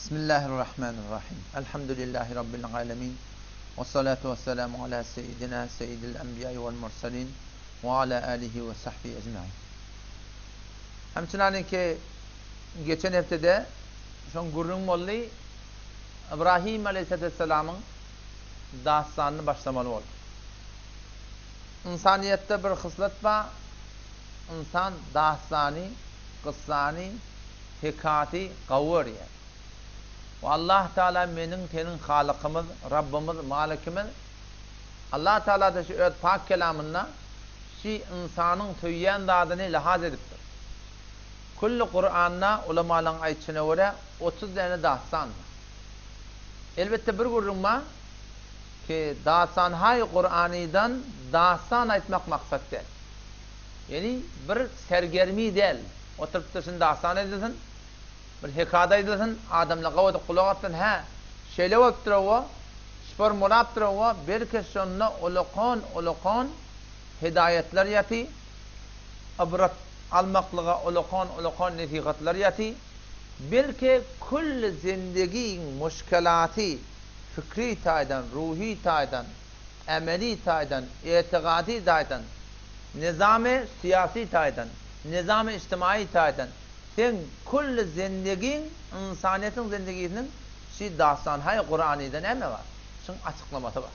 Bismillahirrahmanirrahim. Elhamdülillahi Rabbil alemin. Ve salatu ve selamu ala seyyidina seyyidil enbiya vel mursalin ve ala alihi ve sahbihi ecmaîn. Hemçinin ki geçen haftada son Gurrun Molli İbrahim Aleyhisselam'ın dastanını başlamalı oldu. İnsaniyette bir hıslet var. İnsan dastani, kıssani, hikati kavur yer. Ve Allah Teala menin tenin halıkımız, Rabbimiz, Malikimiz. Allah Teala da şu öt pak kelamında şu insanın tüyyen dadını lihaz ediptir. Kullu Kur'an'na ulamaların ayçına göre 30 tane dastan var. Elbette bir gurrunma ki dastan-hay Kur'an'dan dastan aytmak maksat değil. Yani bir sergermi değil. Oturup da şimdi dastan edilsin. Bir hikada edilsin, adamla kavada kulak atın, şeyle vaptırava, spor muraptırava, bir kesonuna ulukan hidayetler yati, abrat almaklığa ulukan netiqatlar yati, belki kull zindagi muşkelati, fikri taydan, ruhi taydan, ameli taydan, itikadi taydan, nizam-ı siyasi taydan, nizam-ı içtimai taydan, sen kull zindagin, insaniyetin zindagisinin şu dastan-hay Kur'an'dan emme var. Şunun açıklaması var.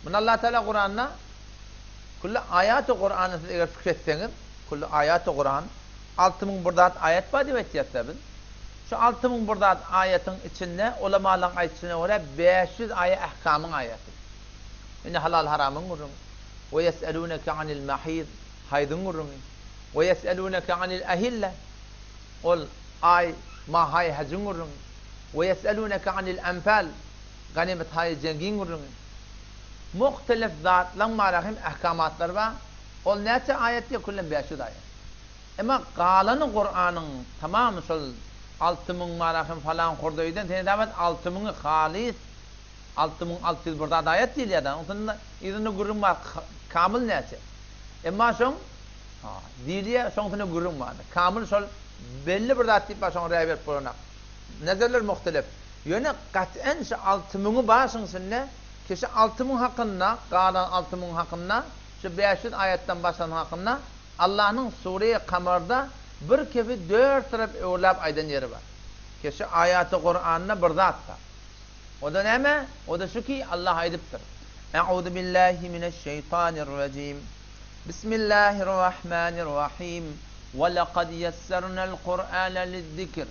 Bunu Allah Teala Kur'an'na kullu ayat-ı Kur'an'ı siz eğer fikretseniz, kullu ayat-ı Kur'an 6000 burdat ayet var diye biz. Şu 6000 burdat ayetin içinde ulamaların ayetine göre 500 ayet ahkamın ayeti. Yani halal haramın gurrun. Ve yes'elûneke anil mahid haydın gurrun. Ve yes'elûneke anil ahille ol ay ma hay hacın gurrun. Ve yes'elûneke anil enfal ganimet hay cengin gurrun. Muhtelif zatlan marahim ahkamatlar var. Ol nece ayet diye kullen 500 ayet. Ama qalanı Kur'an'ın tamamı sol 6000 marahim falan kurduydan tene davet 6000'i halis 6600 burada ayet değil ya da onun izini gurrun var kamil nece. Ama son diliye son tane gurrun var. Kamil sol belli bir zat tipa son rivayet bulana. Nezerler muhtelif. Yöne kat'en şu 6000'i basın sünne kişi 6000 hakkında, qalan 6000 hakkında şu 500 ayetten başlayan hakkında Allah'ın Sure-i Kamar'da bir kefi 4 taraf öğlap aydan yeri var. Kişi ayat-ı Kur'an'na bir zat var. O da neme? O da şu ki Allah aydıptır. Eûzu billahi mineşşeytanirracim. Bismillahirrahmanirrahim. وَلَقَدْ يَسَّرْنَا الْقُرْآنَ لِلذِّكِرِ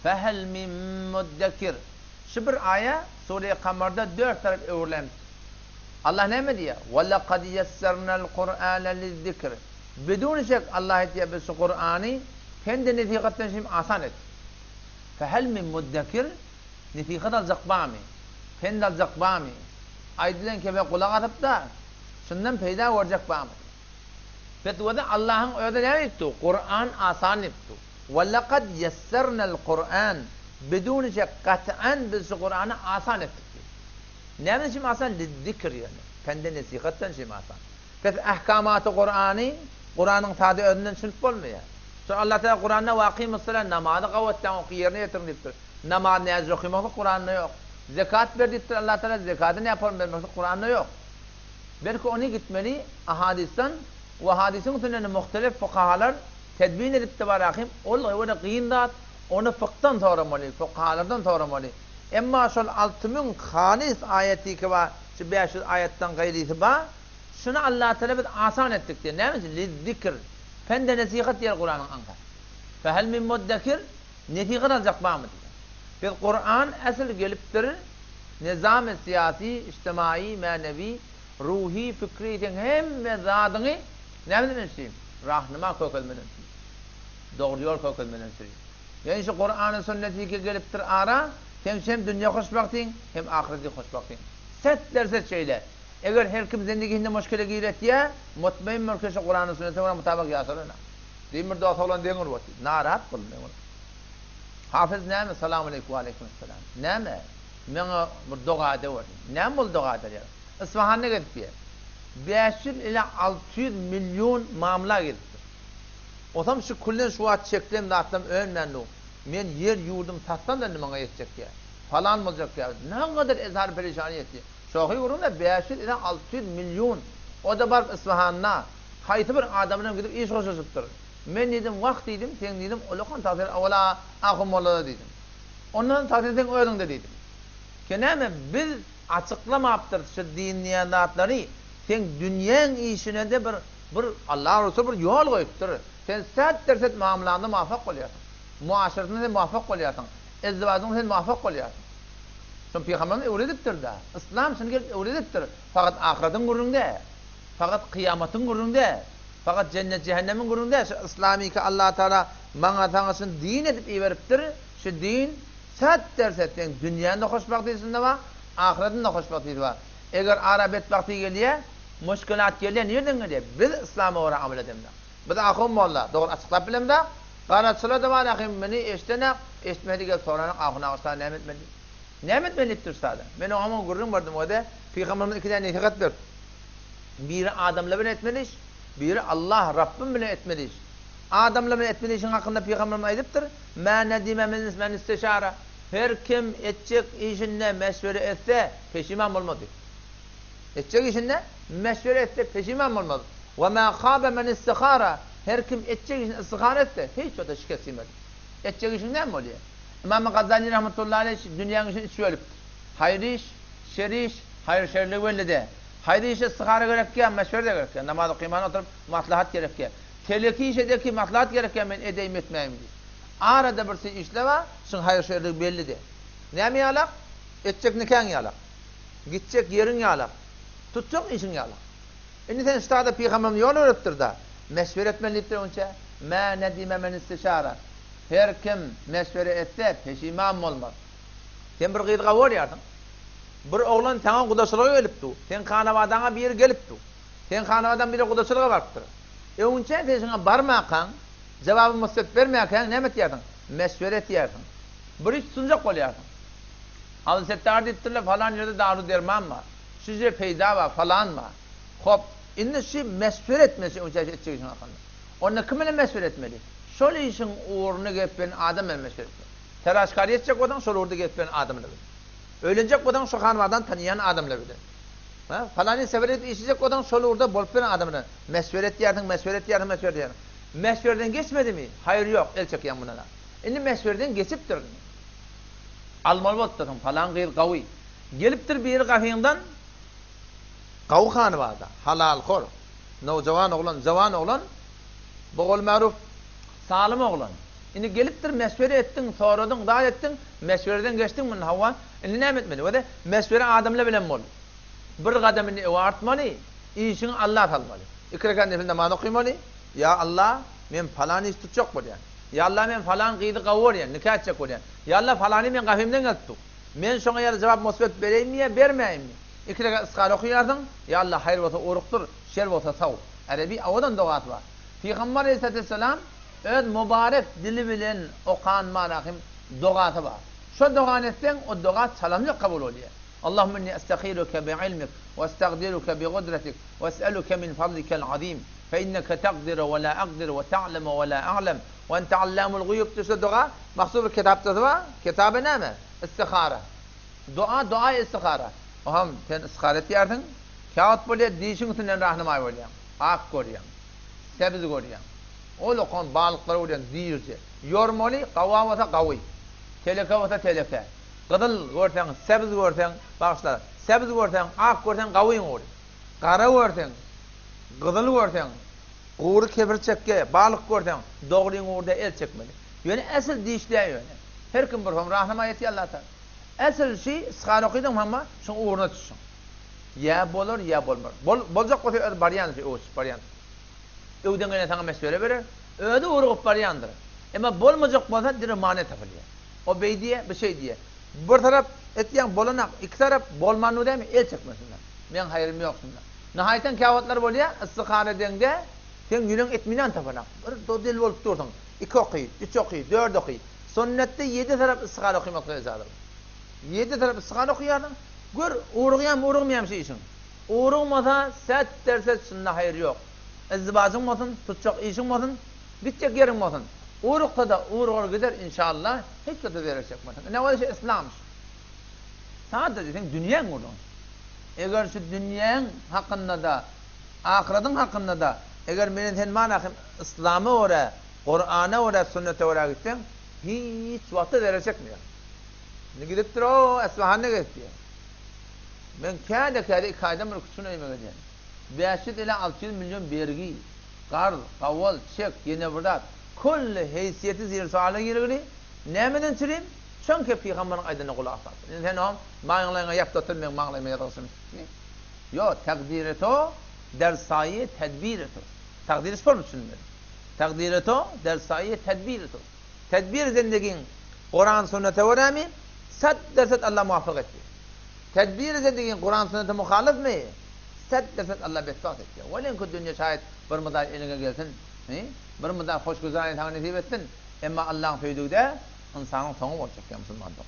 فَهَلْ مِنْ مُدَّكِرِ. Şu bir ayet Sure-i Kamar'da 4 taraf öğrlenmiş. Allah ne mi diyor? وَلَقَدْ يَسَّرْنَا الْقُرْآنَ لِلذِّكِرِ. Bidun şek Allah diye bir Kur'an'ı kendi netiqatten şimdi asan et. فَهَلْ مِنْ مُدَّكِرِ. Netiqat alacak bağımı. Kendi alacak bağımı. Aydilen kebe kulak atıp da şundan peyda olacak bağımı. Fetvada Allah'ın öyle ne etti? Kur'an asan etti. وَلَقَدْ يَسَّرْنَا الْقُرْآنِ Bidun şek kat'an biz Kur'an'ı asan ettik. Ne için asan? Zikir yani. Kendi netiqatten şimdi asan. Fet ahkamatı Kur'an'ın tadı önünden sünüp olmuyor. Sonra Allah Teala Kur'an'da vakimus-salat namazı kavvetten oku yerine yetirin deyiptir. Namaz neyaz okumakta Kur'an'da yok. Zekat ver deyiptir Allah Teala zekatı ne yapalım vermekte Kur'an'da yok. Belki onu gitmeli ahadisten ve hadisin üstüne muhtelif fukahalar tedbin edip de bırakayım. Onu kıyındat, onu fıktan soramalı, fukahalardan soramalı. Ama şu 6000 halis ayeti ki var, şu 500 ayetten gayrisi var. Şunu Allah Teala biz asan ettik diye. Ne misin? Zikir. Fende nesihat diye Kur'an'ın ankar. Fehel min muddekir. Netiqat alacak bağımı diye. Biz Kur'an asıl geliptir. Nizam-ı siyasi, içtimai, manevi, ruhi, fikri hem ve zadını ne bilin isteyeyim? Rahnıma kökülmeden isteyeyim. Doğru yol kökülmeden isteyeyim. Yani şu Kur'an'ın sünneti ki geliptir ara. Hem dünya hoşbaktin hem ahireti hoşbaktin. Set derset şeyler. Eğer her kim zindaginde müşkile giret ya, mutmain mürkeşi Kur'an-ı sünnete ona mutabak yasarına. Demir dua olan dengur vati. Narahat kılın dengur. Hafız neyme? Selamun aleyküm ve aleykümselam. Neyme? Mena bir dua da var. Neyme bul dua da ya? İsfahan'a gidip ya. 500 ila 600 milyon mamla gidip. O tam şu kullen şu at çeklem de atlım önmen o. Men yer yurdum tattan da nimanga yetecek ya. Falan olacak ya. Ne kadar ezhar perişan etti. Şohi uğruna 500 ila 600 milyon. O da bar İsfahan'a. Kayıtı bir adamına gidip iş koşuşuptur. Men dedim vakt dedim, sen dedim ulukan tahsil avla ahum olada dedim. Ondan tahsilden öğren de dedim. Keneme biz açıklamayaptır şu diniyatları. Sen dünyanın işine de bir Allah Resulü bir yol koyuptur. Sen sert derset muamelanda muvaffak oluyorsun. Muaşeretinde sen muvaffak oluyorsun. Ezzivacında sen muvaffak oluyorsun. Çünkü Peygamberimiz öğretiptir da. İslam seni öğretiptir. Fakat ahiretin gurrunda. Fakat kıyametin gurrunda. Fakat cennet cehennemin gurrunda. Şu İslami ki Allah Teala bana tanısın din edip veriptir. Şu din sert derset sen dünyanın da hoşbahtiyesinde var. Ahiretin de hoşbahtiyesi var. Eğer arabet vakti geliyor, müşkülat geliyor, nereden geliyor? Biz İslam'a uğra amel edemde. Biz ahum valla, doğru açıklap bilem de, qaraçıla da var, ahim beni eştenek, eştmedi gel soranın ahuna ağustan ne etmedi. Ne etmediptir sada. Ben o ama gurrum vardım o da, Peygamberimiz iki tane netikat verdi. Biri Adam'la bile etmeliş, biri Allah, Rabbim bile etmeliş. Adam'la bile etmelişin hakkında Peygamberimiz aydıptır. Mâ nedime men isteşara. Her kim etcek işinde meşvere etse peşiman olmadı. Etcek işinde meşvere etse peşiman olmadı. Ve mâ khâbe men istihara. Her kim etcek işinde istihara etse hiç o da şikayet etmedi. Etcek işinden mi oluyor? İmam-ı Gazali rahmetullahi aleyh dünyanın için içi ölüptür. Hayır iş, şer iş, hayır şerli velide. Hayır işe istihara gerekken, meşvere de gerekken. Namazı kıymanı oturup maslahat gerekken. Teleki işedeki maslahat gerekken ben edeyim etmeyeyim diye. Arada bir şey işle var, şun hayır şerlik belli de. Ne mi yalak? Etcek nikahın yalak. Gidecek yerin yalak. Tutacak işin yalak. Şimdi sen üstada Peygamber'in yol öğrettir da. Meşvere etmeliyiptir önce. Mâ nedime men istişara. Her kim meşvere etse peşimam olmaz. Sen bir gıydığa var yardın. Bir oğlan sana kudaşılığa gelipti. Sen kanavadana bir yer gelipti. Sen kanavadan biri kudaşılığa varıptır. Önce sen sana barmakan, cevabı musibet vermeyken ne et yerdin? Meşveret yerdin. Bir iş suncak ol yerdin. Al-Settar dittirle falan yerde daru derman var. Sizce peyda var falan var. Hop, indi şey meşveret etmesi önce edecek için hakkında. Onunla kimle meşveret etmeli? Şöyle işin uğrunu gepen adam meşveret etmeli. Teraşkari edecek odan şöyle uğrunu gepen adamla bilir. Öğlenecek odan şu hanvadan tanıyan adamla bilir. Falanı seferet işecek odan şöyle uğrunda bolup veren adamla. Meşveret yerdin, meşveret yerdin, meşveret yerdin. Meşverden geçmedi mi? Hayır yok. El çekiyen buna da. Şimdi meşverden geçiptir. Almalı boltdun falan gayr qawi. Geliptir bir qafiyindan qaw xanı vardı. Halal xor. Nojavan oğlan, javan oğlan. Boğul maruf salim oğlan. Şimdi geliptir meşvere ettin, soradın, da ettin, meşvereden geçtin mi hava? Şimdi ne etmedi? O da meşvere adamla bilen bol. Bir qadamını artmalı, işini Allah almalı. İkrekan nefinde manu qiymalı. Ya Allah, men falan iş tutacak bolyan. Ya Allah men falan qıydı qavoryan, nikah edecek bolyan. Ya Allah falanı men qafimden gattu. Men şoňa ýa jawap musibet bereyim mi, bermeyim mi? İkrekan ısqar okuyardın. Ya Allah hayır bolsa uruqtur, şer bolsa saw. Arabi awadan dogat var. Peygamber Aleyhisselam öz mübarek dili bilen okan marahim dogaty var. Şu dogan etsen o dogat salamly kabul bolýar. Allahümme inni esteghiruke bi'ilmik ve estagdiruke bi'gudretik ve es'eluke min fadlikel azim. فإنك تقدر ولا أقدر وتعلم ولا أعلم وأنت علام الغيوب تشدغا مقصود الكتاب تذوا كتاب نامه استخارة دعاء استخارة وهم تن استخارة ياردن كاوت بولي ديشن تنن راهنماي بوليان ak görýän sebz görýän ol kon balıklar görýän zirje yormaly qawawata qawy telekawata teleke qadıl görsen sebz görsen başlar sebz görsen ak görsen qawy olur qara görsen qadıl görsen uğur kebirçekke balık görsen doğruyun uğurda el çekmeli. Yani asıl dişliğe yani. Her kim bir rahnama yeti Allah Teala. Asıl şey sıkar okuyduğum ama şu uğruna tutsun. Ya bolur ya bolmaz. Bolacak olsa baryan şey o baryan. Öwden gene sana mesele verir. Öde uğrup baryandır. Ama bolmayacak bolsa dir mane tapılıyor. O beydiye bir şey diye. Bir taraf etyen bolanak, iki taraf bolmanu değil mi? El çekmesinler. Men hayrım yoksunlar. Nihayeten kâvatlar bolýar, istikare edende sen günün etminen tapanak. Bir dodel bolup dursan, 2 okuy, 3 okuy, 4 okuy. Sünnette 7 taraf istikare okuymak lazım. 7 taraf istikare okuýardyň. Gör, uğurýam şey işin. Uğurmasa set derse sünnet hayır yok. Izdibajyň bolsun, tutjak işiň bolsun, bitjek ýeriň bolsun. Uğrukta da uğur gider inşallah. Hiç de verecek bakın. Ne var şey İslam'mış. Sadece sen dünyanın olun. Eğer şu dünyanın hakkında da ahiretin hakkında da eğer menin sen manakım İslam'ı oraya, Kur'an'a oraya, sünnete oraya gittin hiç vakti verecek mi ya? Ne gidiptir o Esfahan'a gitti ya. Ben kâde iki aydan bir kusuna yemek edeyim. 500 ila 600 milyon vergi, kar, kaval, çek, yenevrat, kulli heysiyeti zir suala girgili. Nemeden çireyim? Çünkü Peygamber'in aydına kulak asasın. Sen o, mağlayına yaptatın, mağlayına yatasın. Yo, takdir et o, dersayı tedbir et o. Takdir spor musun? Takdir et o, dersayı tedbir et o. Tedbir zindegin, Kur'an sünnete verami, sad derset Allah muvaffak etti. Tedbir zindegin, Kur'an sünnete muhalif mi? Sad derset Allah betfak etti. Velen ki dünya şayet bir mıdar eline gelsin, bir mıdar hoş güzel tane nasip etsin, ama Allah'ın tüydüğü insanın sonu olacak ya Müslüman'dan.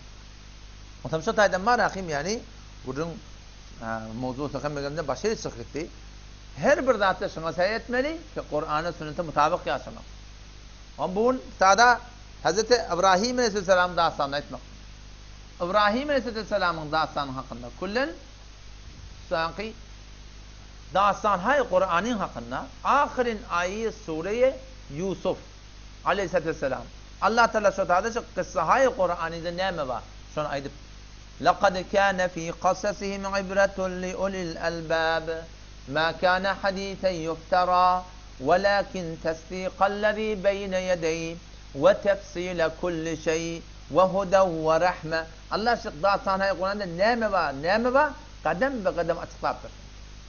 O tabi şu taydan var akim yani, bunun mevzu sakınmıyorum başarı çıktı. Her bir zaten şuna sayı etmeli ki Kur'an'a sünnete mutabık yaşamak. Ama bunun sada Hazreti İbrahim Aleyhisselam dastanı etmek. İbrahim Aleyhisselam'ın dastanı hakkında kullen sanki dastan hay Kur'an'ın hakkında ahirin ayı Sure Yusuf Aleyhisselam. Allah Teala şu tarzda kıssa hay Kur'an'da ne var? Şunu ayıp. لقد كان في قصصهم عبرة لأولي الألباب ما كان حديثا يفترى ولكن تصديق الذي بين يديه وتفصيل كل شيء وهدى ورحمة الله شق داستان هاي Kur'an'da ne var? Kadem ve kadem açıklattır.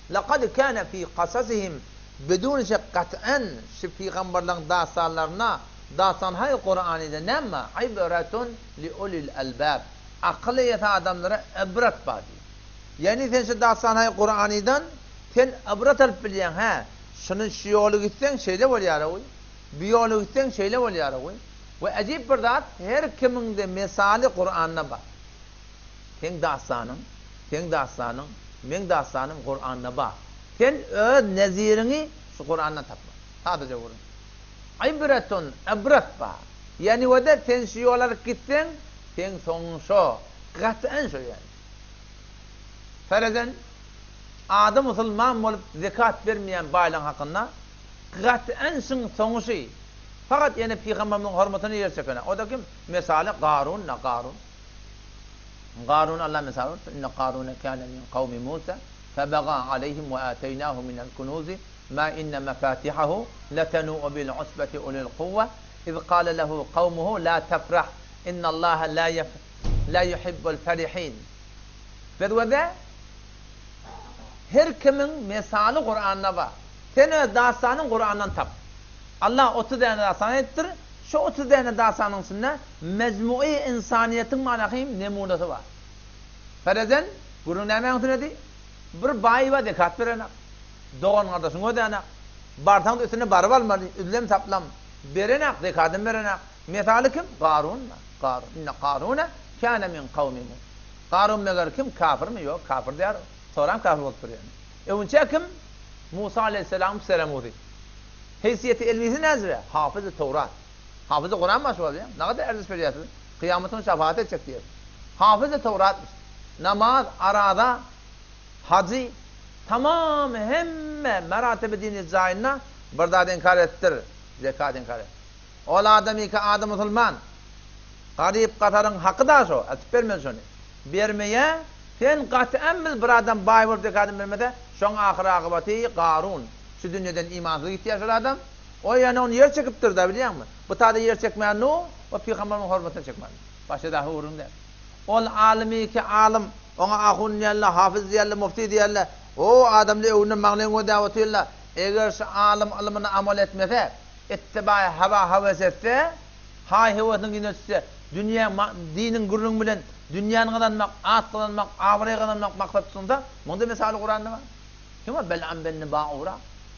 لقد كان في قصصهم بدون شك قطعا şu peygamberlerin dastanlarına dastan hay Kur'an'da ne var? İbretun li ulil albab. Akıllı yeten adamlara ibret var diyor. Yani sen şu dastanayı Kur'an'dan sen ibret alıp bilen ha. Şunun şu yolu gitsen şeyle oluyor oy. Bir yolu gitsen şeyle oluyor oy. Ve acayip bir zat her kimin de misali Kur'an'na bak. Sen dastanın, men dastanım Kur'an'na bak. Sen öz nezirini şu Kur'an'dan tapma. Sadece vurun. İbretun, ibret var. Yani o da sen şu yollara gitsen sen sonuçta kat'en şu yani. Farazen adam Müslüman olup zekat vermeyen baylan hakkında kat'en sonuçta. Fakat yani Peygamber'in hürmetini yer çekene. O da kim? Mesela Qarun. Qarun Allah mesela inne Qarun kana min kavmi Musa febaga aleyhim ve ateynahu minel kunuzi ma inne mefatihahu letenu'u bil usbeti ulil kuvve iz kâle lehu kavmuhu la tefrah inna Allah la yuhibbul ferihin. Ve de her kimin misali Kur'an'da var. Sen öz dastanın Kur'an'dan tap. Allah 30 tane dastan ettir. Şu 30 tane dastanın içinde mecmui insaniyetin manakıyım nemunası var. Farazen Gurun demeyen dedi. Bir bayi var dekat verenek. Doğan kardeşin o denek. Bartağın üstüne barı var üzlem saplam. Verenek dekatın verenek. Misali kim? Qarun. İnne Qarun'a kâne min kavmi Musa. Qarun meğer kim? Kafir mi? Yok. Kafir der. Sonra kafir olup yani. Önce kim? Musa Aleyhisselam selam oldu. Heysiyeti elbisi nezre. Hafız-ı Tevrat. Hafız-ı Kur'an başı var ya. Ne kadar erziş veriyorsunuz? Kıyametin şefaat edecek diyor. Hafız-ı Tevrat'mış. Namaz, arada, hacı, tamam hemme meratibi dini zayinna bırdat inkar ettir. Zekat inkar et. Ola adamı ki adam Müslüman. Garip Katar'ın hakkı da şu. Açıp vermez şunu. Vermeye sen kat'en bil bir adam bayi vurup zekatını vermede şun ahir akıbeti Qarun. Şu dünyadan imansız gitti yaşar adam. O yani onu yer çekiptir da biliyor musun? Bu tadı yer çekmeyen o Peygamber'in hürmetine çekmez. Başka daha uğrun der. Ol alimi ki alim ona ahun diyerler, hafız diyerler, mufti diyerler. O adamla evinin mağlayın o daveti diyerler. Eğer şu alim alimine amel etmese, ittibai hava havas etse, hay hevatın günetse, dünya dinin gurrun bilen, dünyanın kazanmak, at kazanmak, avraya kazanmak maksat sunsa, bunda mesali Kur'an'da var. Kim bel'an ben neba'ura?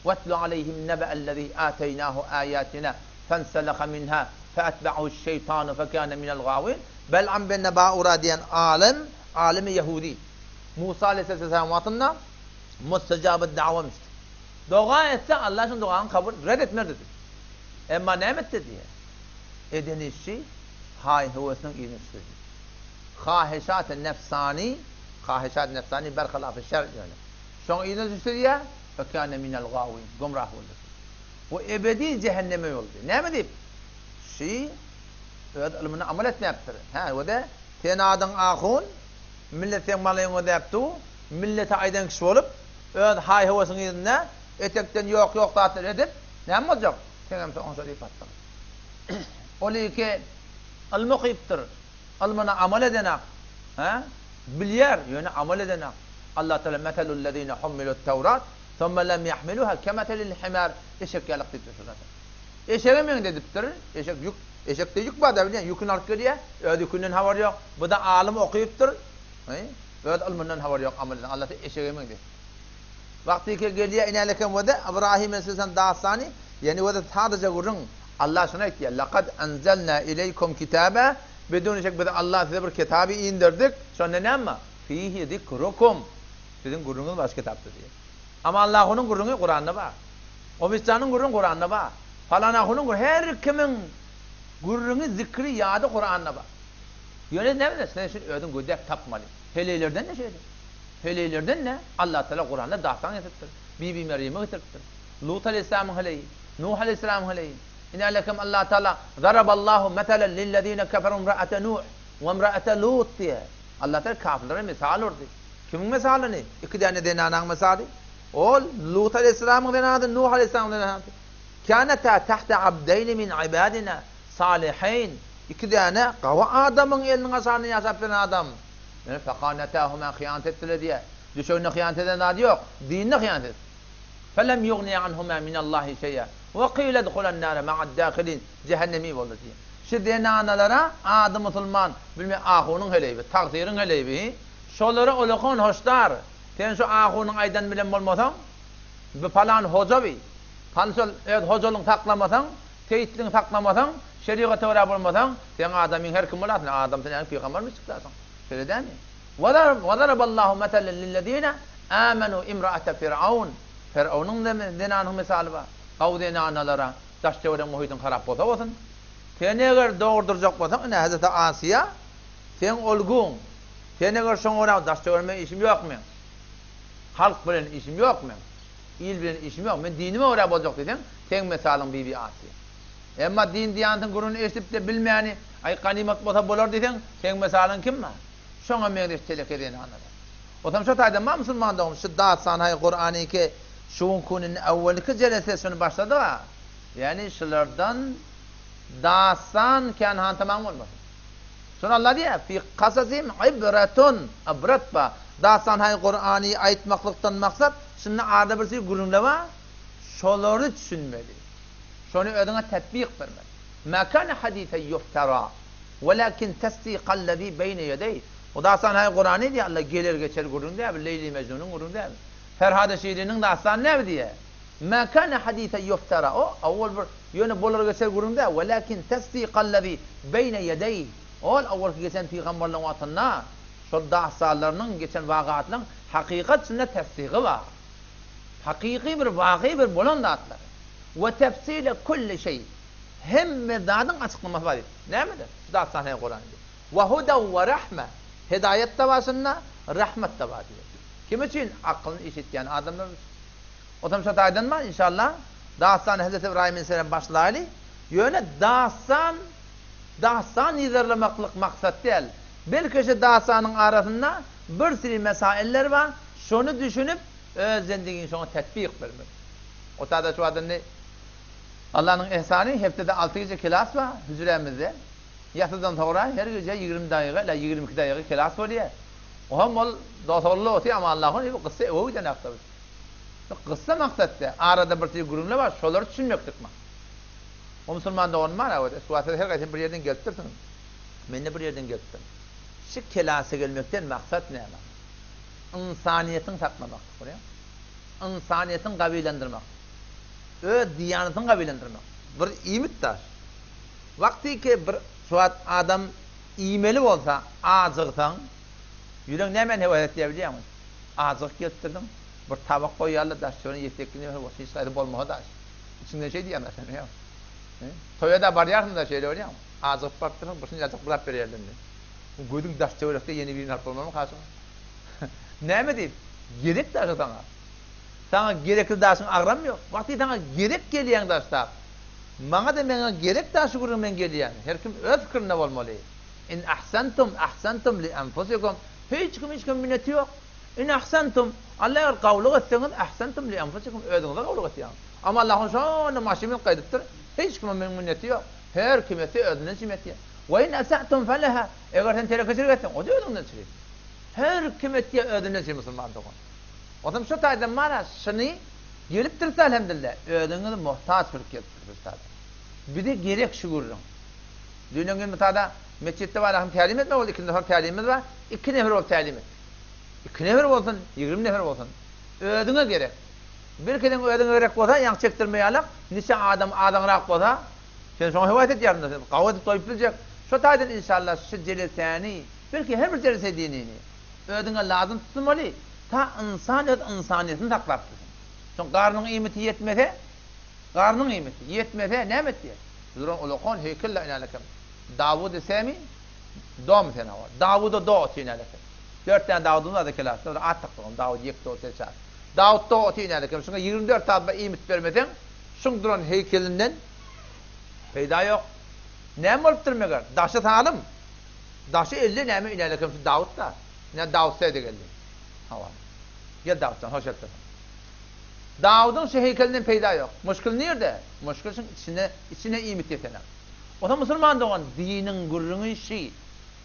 وَاتْلُ عَلَيْهِمْ نَبَأَ الَّذ۪ي آتَيْنَاهُ آيَاتِنَا فَانْسَلَخَ مِنْهَا فَأَتْبَعُهُ الشَّيْطَانُ فَكَانَ مِنَ الْغَاوِينَ Bel'an ben neba'ura diyen alimi Yahudi. Musa Aleyhisselam vatında müstecabı davamıştı. Dua etse Allah için duanı kabul reddetmez dedi. Ama ne etti diye. eden işi hay huvasının inişi. Kahişat-ı nefsani berhilaf-ı şer yani. Son inişi ya fekâne minel gâvîn. Gumrah olur. Bu ebedi cehenneme yoldu. Ne mi deyip? Şey ilmini amel etmeyaptır. O da tenadın ahun milletin malayın o da yaptı. Millete aydan kişi olup hay havasının yerine etekten yok tatil edip ne mi olacak? Tenemse onu söyleyip attım. Oluyor ki al-mukiftir. Ilmini amel edenek. Bilyar yani amel edenek. Allah Teala metelul lezine hummilut tevrat thumme lem yahmiluha kemetelil himar. Eşek yalık dedi şurada. Eşeğe mi dediptir? Eşekte yük var da biliyor. Yükün alıp geliyor. Yükünden havar yok. Bu da alim okuyuptur. Öyle ilminden havar yok amelden. Allah eşeğe mi dedi. Vakti ki geliyor ineleken ve de İbrahim Aleyhisselam dağıstani yani ve de sadece gurun Allah şuna etti. Laqad enzelna ileykum kitabe bedun şek bede Allah size bir kitabı indirdik. Sonra ne ama? Fihi zikrukum. Sizin gurunuz başka kitaptır diye. Ama Allah'ın gurunu Kur'an'da var. O Müslümanın gurunu Kur'an'da var. Falanahunun gurunu her kimin gurunu zikri yadı Kur'an'da var. Yöne ne bilirsin? Sen şimdi ödün güdek tapmalı. Heleylerden ne şeydir? Heleylerden ne? Allah Teala Kur'an'da dağıtan getirtir. Bibi Meryem'i getirtir. Lut Aleyhisselam'ın heleyi. Nuh Aleyhisselam'ın heleyi. İnne lekem Allah Teala zaraballahu metelen lillezine keferun ra'ate Nuh ve imra'ate Lut diye. Allah Teala kafirlere misal ordu. Kimin misalı ne? İki tane denanan misali. O Lut Aleyhisselam'ın denadı, Nuh Aleyhisselam'ın denadı. Kânetâ tahte abdeyni min ibadina salihin. İki tane kava adamın elinin asarını yasap veren adam. Yani fekânetâhumâ hıyanet ettiler diye. Düşöğüne hıyanet eden adı yok. Dinine hıyanet et. Felem yughni anhumâ minallahi şey'e. Ve qîle dhulen nâre ma'ad dâkhilin. Cehennemi oldu diye. Şu denanalara adı Müslüman bilme ahunun helebi, takdirin helebi. Şoları olukun hoşlar. Sen şu ahunun aydan bilen olmasan, bir falan hocavi. Fansol hocalığın taklamasan, teyitliğin taklamasan, şeriatı öğrenip olmasan, sen adamın her kim olasın? Adam sen yani peygamber mi çıkarsın? Öyle değil mi? وَضَرَبَ اللّٰهُ مَثَلًا لِلَّذ۪ينَ آمَنُوا اِمْرَأَةَ فِرْعَوْنَ Firavun'un denanın misali var. Kav denanalara, taş çevre muhitin harap olsa sen eğer doğurduracak olsan, Hazreti Asiya, sen olgun. Sen eğer sonra taş çevirme işim yok mu? Halk bilen işim yok mu? İl bilen işim yok mu? Ben dinime öğrenip olacak dedin, sen misalın Bibi Asiya. Ama din diyanetinin gurunu esip de bilmeyeni, ay ganimet olsa bolar dedin, sen misalın kim mi? Şuna meydir telek edeni anladın. O zaman şu tayda ma Müslüman da şu dağıtsan hay Kur'an'ı ki şuun kunun evveliki celesesini başladı va. Yani şulardan dağıtsan kan han tamam olmasın. Sonra Allah diye fi kasazim ibretun ibret ba. Dağıtsan hay Kur'an'ı ayetmaklıktan maksat şunun arada bir şey gurunla va. Şoları düşünmeli. Şunu ödüne tetbik vermeli. Ma kana hadise yuftara. Velakin tasdiqallezî beyne yedeyh. O da aslan hay Kur'an'ı diye Allah gelir geçer gurun diye Leyli Mecnun'un gurun diye. Ferhad-ı Şiiri'nin de aslan ne diye? Ma kana hadise yuftara. O avval bir yönü bolar geçer gurun diye. Velakin tasdiqallezî beyne yedeyh. O avval geçen peygamberlerin vatında şu dahsalarının geçen vakaatların hakikat sünnet tasdiqi var. Hakiki bir vaki bir bolan dağıtlar. Ve tefsile kulli şey. Hem medadın açıklaması var. Ne midir? Dağıtsan hay Kur'an'ı diye. Ve hudav ve rahme. Hidayet de vasınna, rahmet de var diyor. Kim için? Aklını işitken adamlar. O zaman şu aydın mı? İnşallah. Dağıtsan Hazreti İbrahim Aleyhisselam başlaylı. Yöne dağıtsan izarlamaklık maksat değil. Bir kişi dağıtsanın arasında bir sürü mesailler var. Şunu düşünüp zendigin şuna tetbik vermek. O tarzda şu adın ne? Allah'ın ihsanı hepte 6 gece kilas var hücremizde. Yatıdan sonra her gece 20 dakika ile 22 dakika kilas oluyor. O hem ol dotorlu oti ama Allah'ın bu kıssa o yüzden aktarır. Kıssa maksatte arada bir şey gurunla var. Şoları düşünmektik mi? O Müslüman da onun var ya. Suatı her gece bir yerden getirtin. Ben de bir yerden getirtim. Şu kilasa gelmekten maksat ne ama? İnsaniyetin saklamak. İnsaniyetin kabilendirmek. Diyanetin kabilendirmek. Bir iyi müttaş. Vakti ki bir suat adam imeli olsa azıqsan yüreğin hemen hevet diyebiliyor musun? Azıq getirdim. Bir tabak koyarlı daş sonra yetekliğine hiç sayıda olmağı daş. İçinde şey diyemezsin ya. Toya da baryarsın da şeyle oynayalım. Azıp baktırın, başını yazıp bırak verirlerinde. Gözün daş çevirekte yeni birini harp olmamı karşına. Ne mi deyip? Gerek daşı sana. Sana gerekli daşın ağramıyor. Vakti sana gerek geliyen daşlar. Bana da bana gerek daşı kurun ben geliyen. Her kim öz fikrine olmalı. İn ahsantum li enfusikum. Hiç kim minneti yok. İn ahsantum. Allah'a kavlu etseniz ahsantum li enfusikum. Özünüze kavlu etsen. Ama Allah'ın şonu maşimin kaydıttır. Hiç kimin minneti yok. Her kimeti özüne cimeti. Ve in esa'tum feleha. Eğer sen terekesir etsen o da özünden çirir. Her kimeti özüne çirir Müslüman doğun. O zaman şu taydan mara şunu gelip dursa elhamdülillah. Özünüze muhtaç bir kettir. Bir de gerek şuurun. Dünyanın mütada mescitte var ahim talim etme oldu. 2 nefer talimimiz var. 2 nefer ol talim et. 2 nefer olsun, 20 nefer olsun. Özüne gerek. Bir keden özüne gerek olsa yan çektirmeye alak. Nise adamrak olsa sen sonra hivayet et yarında. Kavvet toyup bilecek. Şu taydan inşallah şu celeseni. Belki her bir celese dinini. Özüne lazım tutmalı. Ta insaniyetini saklar. Çünkü karnın kıymeti yetmese, yetmese ne etti? Zurun ulukon heykelle inalekem. Davud-ı Semi, doğum sene var. Davud-ı doğu inalekem. 4 tane Davud'un adı kelas. Sonra at taktım. Davud yek doğu seçer. Davud doğu inalekem. Sonra 24 tabba iyimit vermeden, şun duran heykelinden peyda yok. Ne mi olup durmuyor? Daşı tanalım. Daşı 50 ne mi inalekem? Davud da. Ne Davud saydı geldi. Hava. Gel Davud'dan, hoş geldin. Davud'un şu heykelinden peyda yok. Muşkul nerede? Muşkul içine iyimit yetenek. O da Müslüman doğan dinin gurrunu şey,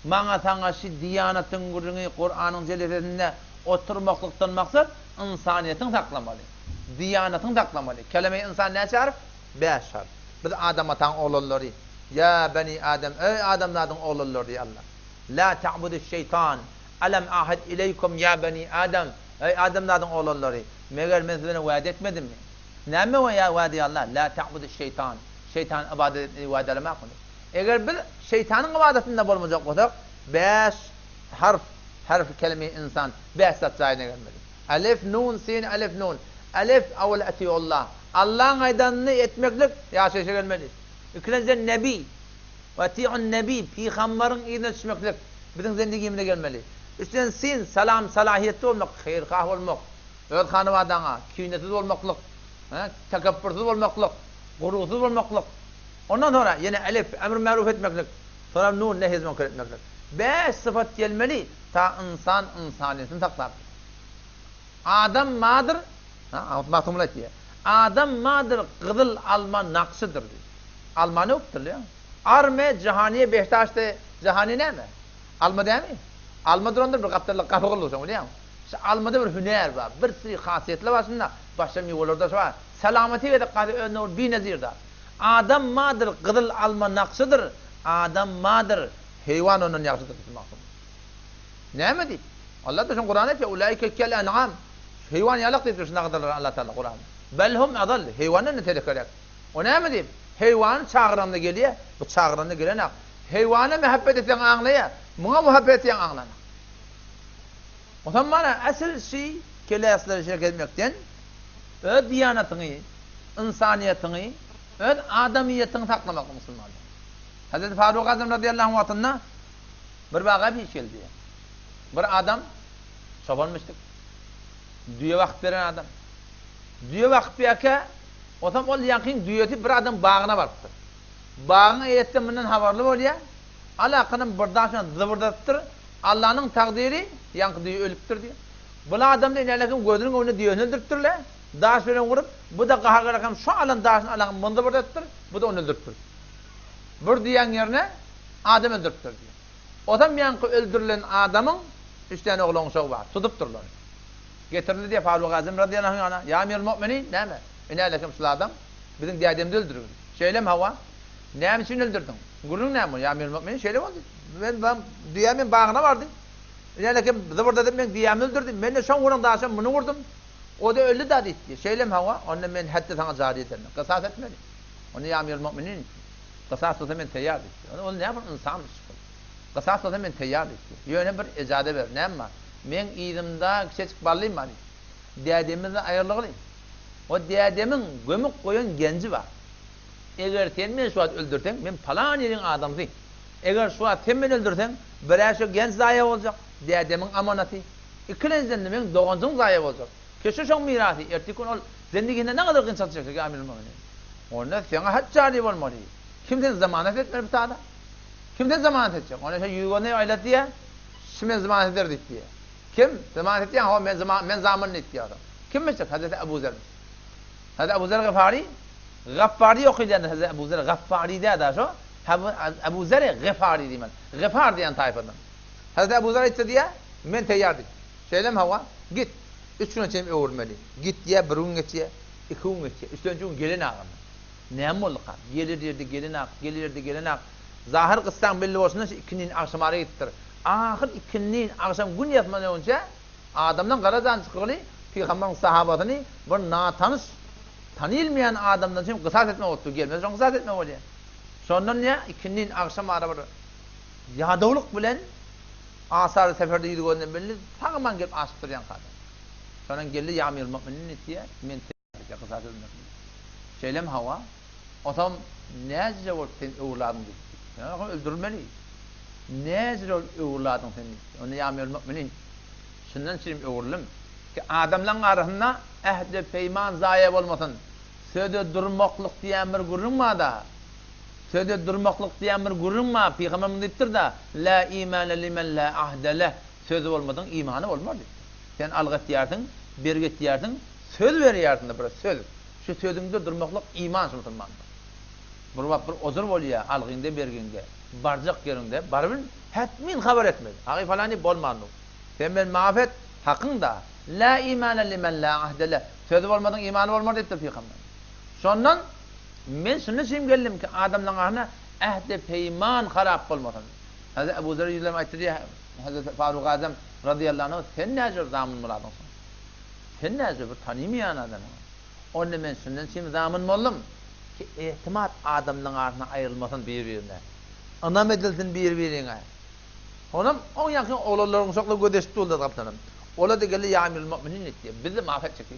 mana sana şey diyanatın gurrunu Kur'an'ın celesinde oturmaklıktan maksat insaniyetin saklamalı. Diyanatın saklamalı. Kelime-i insan ne şarf? 5 şarf. Biz Adam atan oğulları. Ya beni Adem, ey Adem'ladın oğulları diye Allah. La ta'budu şeytan. Alem ahid ileykum ya beni Adem. Ey Adem'ladın oğulları. Meğer ben size vaat etmedim mi? Ne mi vaat Allah? La ta'budu şeytan. Şeytan ibadetini vaat etmek mi? Eğer bir şeytanın ibadetinde bulmayacak olsak 5 harf kelime insan 5 satsayına gelmeli. Alif nun sin alif nun. Alif evvel etiyullah. Allah'ın aydanını etmeklik yaşayışa gelmeli. İkincisi nebi. Ve eti'un nebi. Peygamberin iyine düşmeklik. Bizim zendigimine gelmeli. Üçüncü sin salam salahiyetli olmak. Hayırkah olmak. Öz hanımadana. Kıynetsiz olmaklık. Tekabbursuz olmaklık. Gurusuz olmaklık. Ondan sonra yine elif emr maruf etmeklik. Sonra nun nehy munkar etmeklik. 5 sıfat gelmeli ta insan insaniyetini saklar. Adam madır. Matumlat diye. Adam madır kızıl alma nakşıdır diyor. Alma ne yoktur ya? Arme cihaniye Beşiktaş'ta cihani ne mi? Alma değil mi? Alma durandır bir kaptarlık kapı olursa öyle mi? Almada bir hüner var. Bir sürü hasiyetler var aslında. Başka meyvelerde var. Selameti ve dikkati bir nezirde. Adam madır kızıl alma nakşıdır. Adam madır hayvan onun yakşıdır. Ne mi deyip? Allah da şu Kur'an et ya ulaike kel en'am. Hayvan yalak deyip şuna kadar Allah Teala Kur'an. Belhum adal. Hayvanın ne tehlikeli? O ne mi deyip? Hayvan çağıranda geliyor. Bu çağıranda gelen ak. Hayvana muhabbet eten anlaya. Buna muhabbet eten anlana. O zaman bana asıl şey kelasları şirk etmekten öz diyanatını, insaniyetini, öz adamiyetini saklamak Müslümanlar. Hazreti Faruk Azam radıyallahu anh'ına bir bağa bir iş geldi. Bir adam çobanmıştık. Düye vakit veren adam. Düye vakit verke o zaman ol yakin düyeti bir adam bağına varıptır. Bağına eyetten bundan havarlı oluyor. Alakının birden sonra zıvırdattır. Allah'ın takdiri yankı düğü ölüptür diyor. Bula adam da inerlekin gözünün önüne düğünü öldürttürler. Dağış veren vurup bu da kahar rakam şu alan dağışın alakın bunda buradattır. Bu da onu öldürttür. Bir diyen yerine adam öldürttür diyor. O zaman yankı öldürülen adamın 3 tane oğlan uşağı var. Tutup durlar. Getirildi diye Faruk Azim radıyallahu anh. Ya emir müminin ne mi? İnerlekin şu adam bizim diyademde öldürür. Söylem hava. Ne için öldürdün? Gurun ne mi? Ya emir müminin söylem oldu. Ben düğemin bağına vardım. Yani ki burada dedim ben düğemi öldürdüm. Ben de son vuran daha sonra bunu vurdum. O da öldü da etti. Şeylem hava. Ondan ben hatta sana cari ederim. Kısas etmedi. Onu ya emir müminin. Kısas olsa ben teyyar etti. Onu ne yapın insanmış. Kısas olsa ben teyyar etti. Yöne bir icade ver. Ne ama? Ben idimde küçük ballıyım bari. Diyademimizle ayırlıklıyım. O diyademin gömük koyun genci var. Eger sen men şu an öldürsen, men falan yerin adamsın. Eger şu an sen men öldürsen, bir şu genç zaya olacak. Dedemin amanatı. İkinciden men doğancın zaya olacak. Keşke şu mirası, ertikun ol. Zendiginde ne kadar kıyın satacak Amir Mu'minin. Onda sana hac cari olmalı. Kimden zamanet etmeli bir tane? Kimden zamanet edecek? Ona şey yügone aylat diye, şimdi zamanet ederdik diye. Kim? Zamanet ediyor ama men zamanını ediyor adam. Kim mesela? Hazreti Ebu Zer. Hazreti Ebu Zer Gıfari. Gıfari yok ilan Hazreti Ebu Zer Gıfari de da şu. Ebu Zer Gıfari diye. Gıfar diyen tayfadan. Hazreti Ebu Zer etse diye men teyyardık. Söylem hava git. 3 gün içinde öğrenmeli. Git diye bir gün geçiye, 2 gün geçiye. Üçüncü gün gelin ağam. Ne mullaka? Gelirdi gelin ağ, gelirdi gelin ağ. Zahir kıssan belli olsun ki ikinin akşamları gittir. Ahir ikinin akşam gün yatmadan önce adamdan karadan çıkılı Peygamber'in sahabatını bir natanış tanıyılmayan adamdan şimdi kısas etme oldu. Gelmez sonra kısas etme oluyor. Sonra ne? İkinin akşam arabar yadavluk bilen asar-ı seferde yürügönden belli sağman gelip asıptıryan kadar. Sonra geldi ya Amir Mu'minin diye men tepki kısas etmek. Söylem hava. O zaman nezle ol sen evladın dedi. Ya öldürmeli. Nezle ol evladın sen. Onu ya Amir Mu'minin. Şundan şimdi öğrendim ki adamların arasında ehde peyman zaya olmasın. Söde durmaklık diyen bir görünme da. Söde durmaklık diyen bir görünme. Peygamberimiz deyiptir da la imane limen la ahdele. Sözü olmadan imanı olmaz. Sen algıt diyardın, berget diyardın, söz veriyorsun da burası söz. Şu sözünde durmaklık iman Müslüman. Bir ozur oluyor algında berginde, barcak yerinde, barbin hatmin haber etmedi. Haqi falani bolmandı. Sen ben mağfet hakkında la imane limen la ahdele. Sözü olmadan imanı olmaz deyiptir Peygamber. Sondan men şunu şimdi geldim ki adamların arasına ehde peyman harap olmasın. Hazreti Ebu Zer yüzlem ayıttı diye Hazreti Faruk Azam radıyallahu anh sen necir zaman muradınsın? Sen necir bir tanıymayan adam. Onun ben şundan şimdi zaman oldum ki ihtimat adamların arasına ayrılmasın birbirine. Anam edilsin birbirine. Onum on yakın oğullarının çoklu gödeşti oldu kaptanım. Ola da geldi ya Amir Mu'minin etti. Bizi mahvet çekti.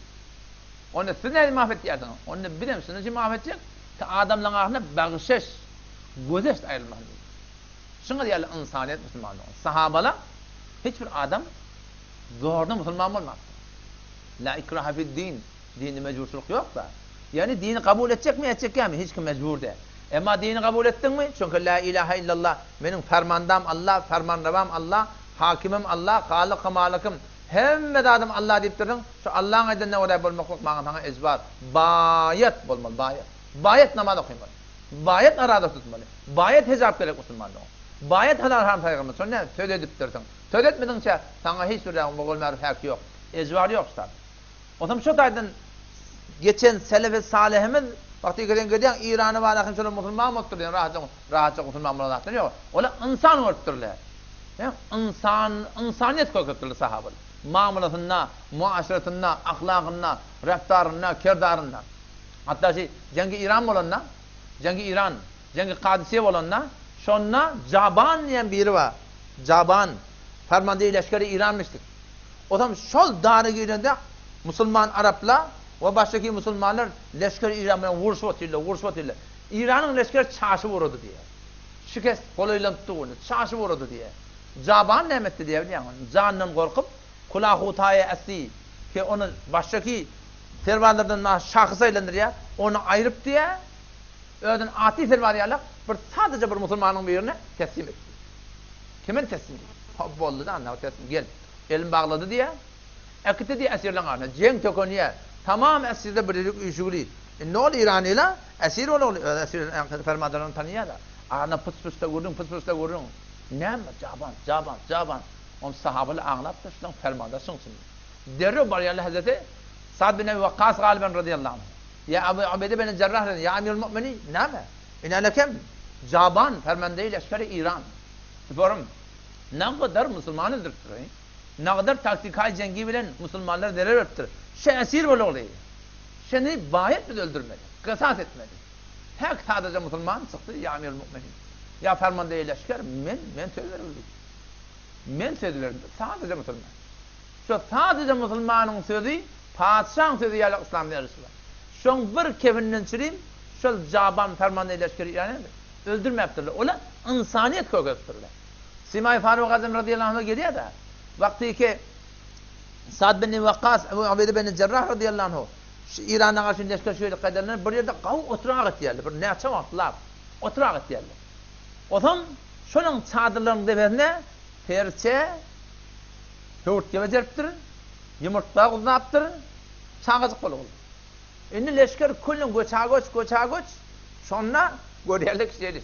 Onu siz ne mahvet diyordun? Onu bilem sizin için mahvet çek. Ki adamların arasına bağışış, gödeş ayrılmasın. Şuna diyelim insaniyet Müslümanlığı. Sahabalar hiçbir adam zorda Müslüman olmaz. La ikraha fid din. Dini mecbursuluk yok da. Yani dini kabul edecek mi edecek mi? Hiç kim mecbur değil. Ama dini kabul ettin mi? Çünkü la ilahe illallah benim fermandam Allah, fermanravam Allah, hakimim Allah, halıkım malıkım. Hem adam Allah deyip durdun. Şu Allah'ın adına oraya bulmaklık mağazana ezbar. Bayet bulmalı, bayet. Bayet namaz okuymalı. Bayet arada tutmalı. Bayet hesap gerek Müslümanlığı. Bayet helal haram saygımı. Sonra ne? Söz edip durdun. Söz etmedinse sana hiç bir oğul merhek yok. Ezvar yok tabi. O zaman şu taydın geçen Selefi Salihimiz vakti gidiyen İran'ı var akın şöyle Müslüman olurlar. Rahatça Müslüman olurlar. Yok. Ola insan olurlar. İnsaniyet koyuyorlar sahabeler. Muamelatında, muaşeretinde, ahlakında, raftarında, kirdarında. Hatta cengi İran olanlar, cengi İran, cengi Kadisiye olanlar, şonna Caban diyen biri var. Caban, fermanda leşkeri İran'mıştık. O zaman şol darı girdiğinde Müslüman Arapla ve baştaki Müslümanlar leşkeri İran'la vuruşvatıyla. İran'ın leşkeri çarşı vurdu diye. Şikest koluyla tuttu, çarşı vurdu diye. Caban ne etti diye biliyor musun? Canından korkup kulağu taya esti ki onu baştaki servarlardan şahısaylandır ya, onu ayırıp diye öden ati servaryalar bir sadece bir Müslümanın birine teslim etti. Kimin teslim etti? Habbollu da anlağı teslim gel. Elim bağladı diye. Ekti diye esirlen arasında. Cenk tökönüye. Tamam esirde birlik uyuşuguli. Ne ol İran'ıyla? Esir ol. Esir fermanlarını tanıyalar. Arasında pıs pıs da vurdun. Ne mi? Caban. On sahabeyle anlattı. Şundan fermanda sunsun. Derri bariyallah Hazreti Sa'd bin Ebi Vakkas galiben radıyallahu anh. Ya Abu Ubeyde bin Cerrah dedi. Ya Amir Mu'minin. Ne mi? İnalekem Caban fermandayı leşkeri İran. Diyorum. Ne kadar Müslümanıdır. Ne kadar taktikal cengi bilen Müslümanlar derer öptür. Esir oluyor. Seni bayet mi öldürmedi? Kısas etmedi. Her sadece Müslüman çıktı ya Amir Mu'minin. Ya fermandayı leşker men söz verildi. Men söz verildi. Sadece Müslüman. Şu sadece Müslümanın sözü padişahın sözü ya İslam yarısı var. Şun bir kefinden çireyim, şol Caban ferman eyleşkeri yani öldürmeptirler. Ola insaniyet kökettirler. Simay Faruk Azam radıyallahu anh geliyor da vakti ki Sa'd bin Vakkas, Ebu Ubeyde bin Cerrah radıyallahu anh İran'a karşı leşker şöyle kaderler bir yerde kav oturağa gittiler. Bir neçe vaktiler oturağa gittiler. O zaman şunun çadırlarının tepesine terçe hıvırt gibi cerptir, yumurtlağı uzunaptır, çağızık kolu oldu. Şimdi leşker kullun göçagoç, sonra görüyorlar ki şeyle.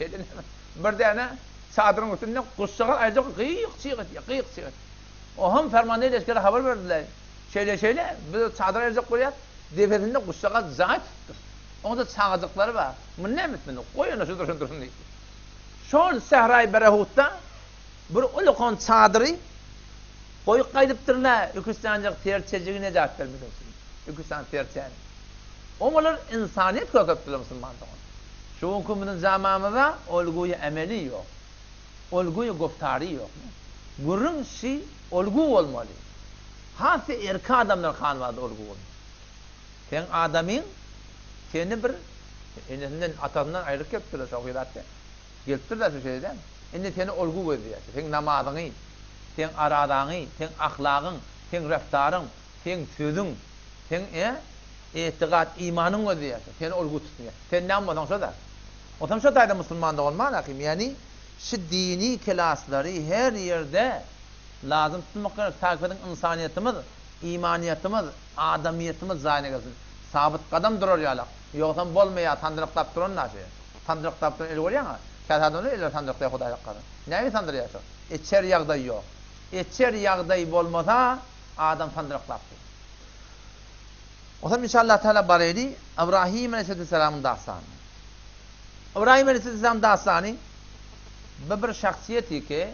Bir tane çadırın üstünde kuşçakal ayacak kıyık çıkıyor. O hem fermanlı leşkere haber verdiler. Şeyle, bir çadır ayacak koyuyor, tepesinde kuşçakal zayıf tuttur. Onda çağızıkları var. Bu ne mitmini? Koyun şu dursun diye. Şol Sehra-i Berehut'ta bir ulukon çadırı koyup kaydıptırlar. Ükistancık terçeciğine cevap vermiyorsun. Ükistan terçeni. Onlar insaniyet kökettiler Müslümanlığı. Şu hükümünün zamanında olguyu emeli yok. Olguyu guftarı yok. Gurun şey olgu olmalı. Hası erkek adamlar kanvadı olgu olmalı. Sen adamın seni bir enesinden atasından ayrık yaptılar şahidatta. Geltirdiler şu şeyden. Şimdi seni olgu koyuyor. Sen namazını, sen aradağını, sen ahlakın, sen reftarın, sen sözün, sen itikat, imanın koyuyor. Seni olgu tutmuyor. Sen ne yapmadın da? O zaman şu tayda Müslüman'da olman hakim. Yani şu dini klasları her yerde lazım tutmak takip eden insaniyetimiz, imaniyetimiz, adamiyetimiz zayine gelsin. Sabit kadam durur yalak. Yoksa bolmaya tandırıqtap durun naşı. Tandırıqtap durun el görüyor mu? Kâsadını el tandırıqtaya Hudaylık kadın. Neyi tandırıyorsun? İçer yağdayı yok. İçer yağdayı bolmasa adam tandırıqtap durur. O zaman inşallah Teala barayli İbrahim Aleyhisselam'ın dastanı. İbrahim Aleyhisselam dastanı bir şahsiyeti ki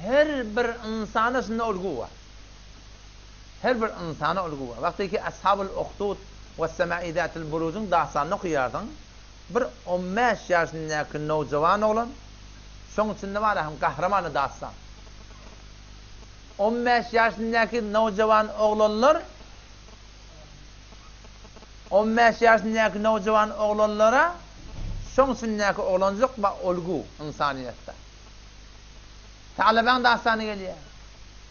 her bir insana sünne olgu var. Her bir insana olgu var. Vakti ki Ashab-ül Uhdud ve Semaidat-ül Buruz'un dastanını okuyardın. Bir 15 yaşındaki nocavan olan şunun içinde var hem kahramanı dastan. 15 yaşındaki nocavan oğlanlar 15 yaşındaki nocavan oğlanlara şunun içindeki oğlancılık ve olgu insaniyette. Taliban dastanı geliyor.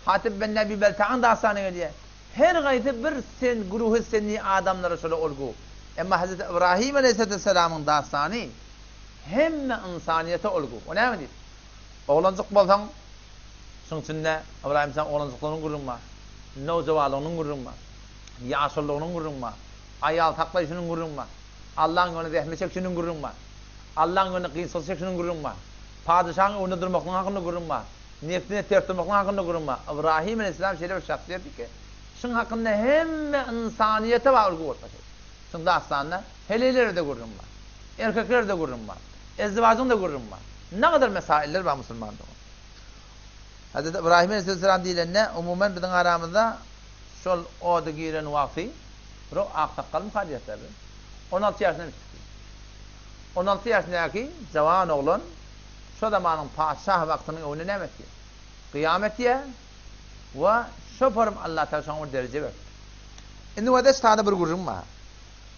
Hatib bin Nebi Belta'ın dastanı geliyor. Her gayet bir sen gruhu seni adamlara şöyle olgu. Ama Hazreti İbrahim Aleyhisselam'ın dastanı hem insaniyete olgu. O ne mi değil? Oğlancılık bolsan şunun içinde İbrahim sen oğlancılıklığının gururma, nocavanlığının gururma, yaşlılığının gururma, ayal taklayışının gururma, Allah'ın önüne zehmet şunun gururma, Allah'ın önüne kıyısal şunun gururma, padişahın önüne durmakla hakkında gururma, nefsine ters durmakla hakkında gururma. İbrahim Aleyhisselam şöyle bir şahsiyeti ki şunun hakkında hem insaniyete var olgu olsa. Şunun dastanında heleleri de gururma, erkekleri de gururma, ezdivacın da gururma. Ne kadar mesailler var Müslüman'da. Hazreti İbrahim Aleyhisselam diyenler umumen bizim aramızda şol oda giren vakti ro akta kalım hadiyetler. 16 yaşında bir 16 yaşındaki cavan oğlan şu zamanın padişah vaktinin önüne emetti. Kıyametiye ve şoförüm Allah Teala'nın derece verdi. Şimdi o da tane bir gurum var.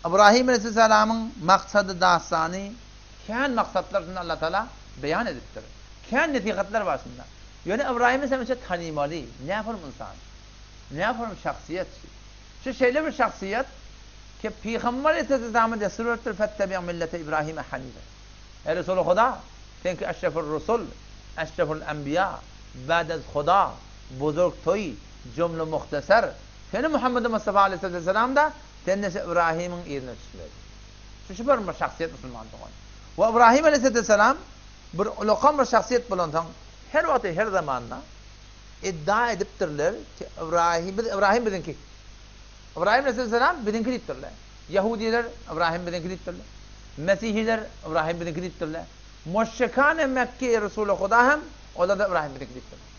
İbrahim Aleyhisselam'ın maksadı dastanı kendi maksatlarını Allah Teala beyan ediptir. Kendi netikatler var aslında. Yani İbrahim Aleyhisselam tanımalı. Ne yapalım insan? Ne yapalım şahsiyet? Şu şeyle bir şahsiyet ki Peygamber Aleyhisselam'ın da sürüttür fettebi millete İbrahim hanife. Ey Resulü Huda sen ki eşreful Resul, eşreful Enbiya, ba'dez Huda, buzurg toy, cümle muhtasar. Seni Muhammed Mustafa Aleyhisselam da kendisi İbrahim'in yerine düşmedi. Şu bir şahsiyet Müslüman doğan. Ve İbrahim Aleyhisselam bir ulukam bir şahsiyet bulundan her vakit her zamanda iddia ediptirler ki İbrahim bizimki. İbrahim Aleyhisselam bizimki deyiptirler. Yahudiler İbrahim bizimki deyiptirler. Mesihiler İbrahim bizimki deyiptirler. Müşrikan-ı Mekke Resulü Huda hem o da İbrahim bizimki deyiptirler.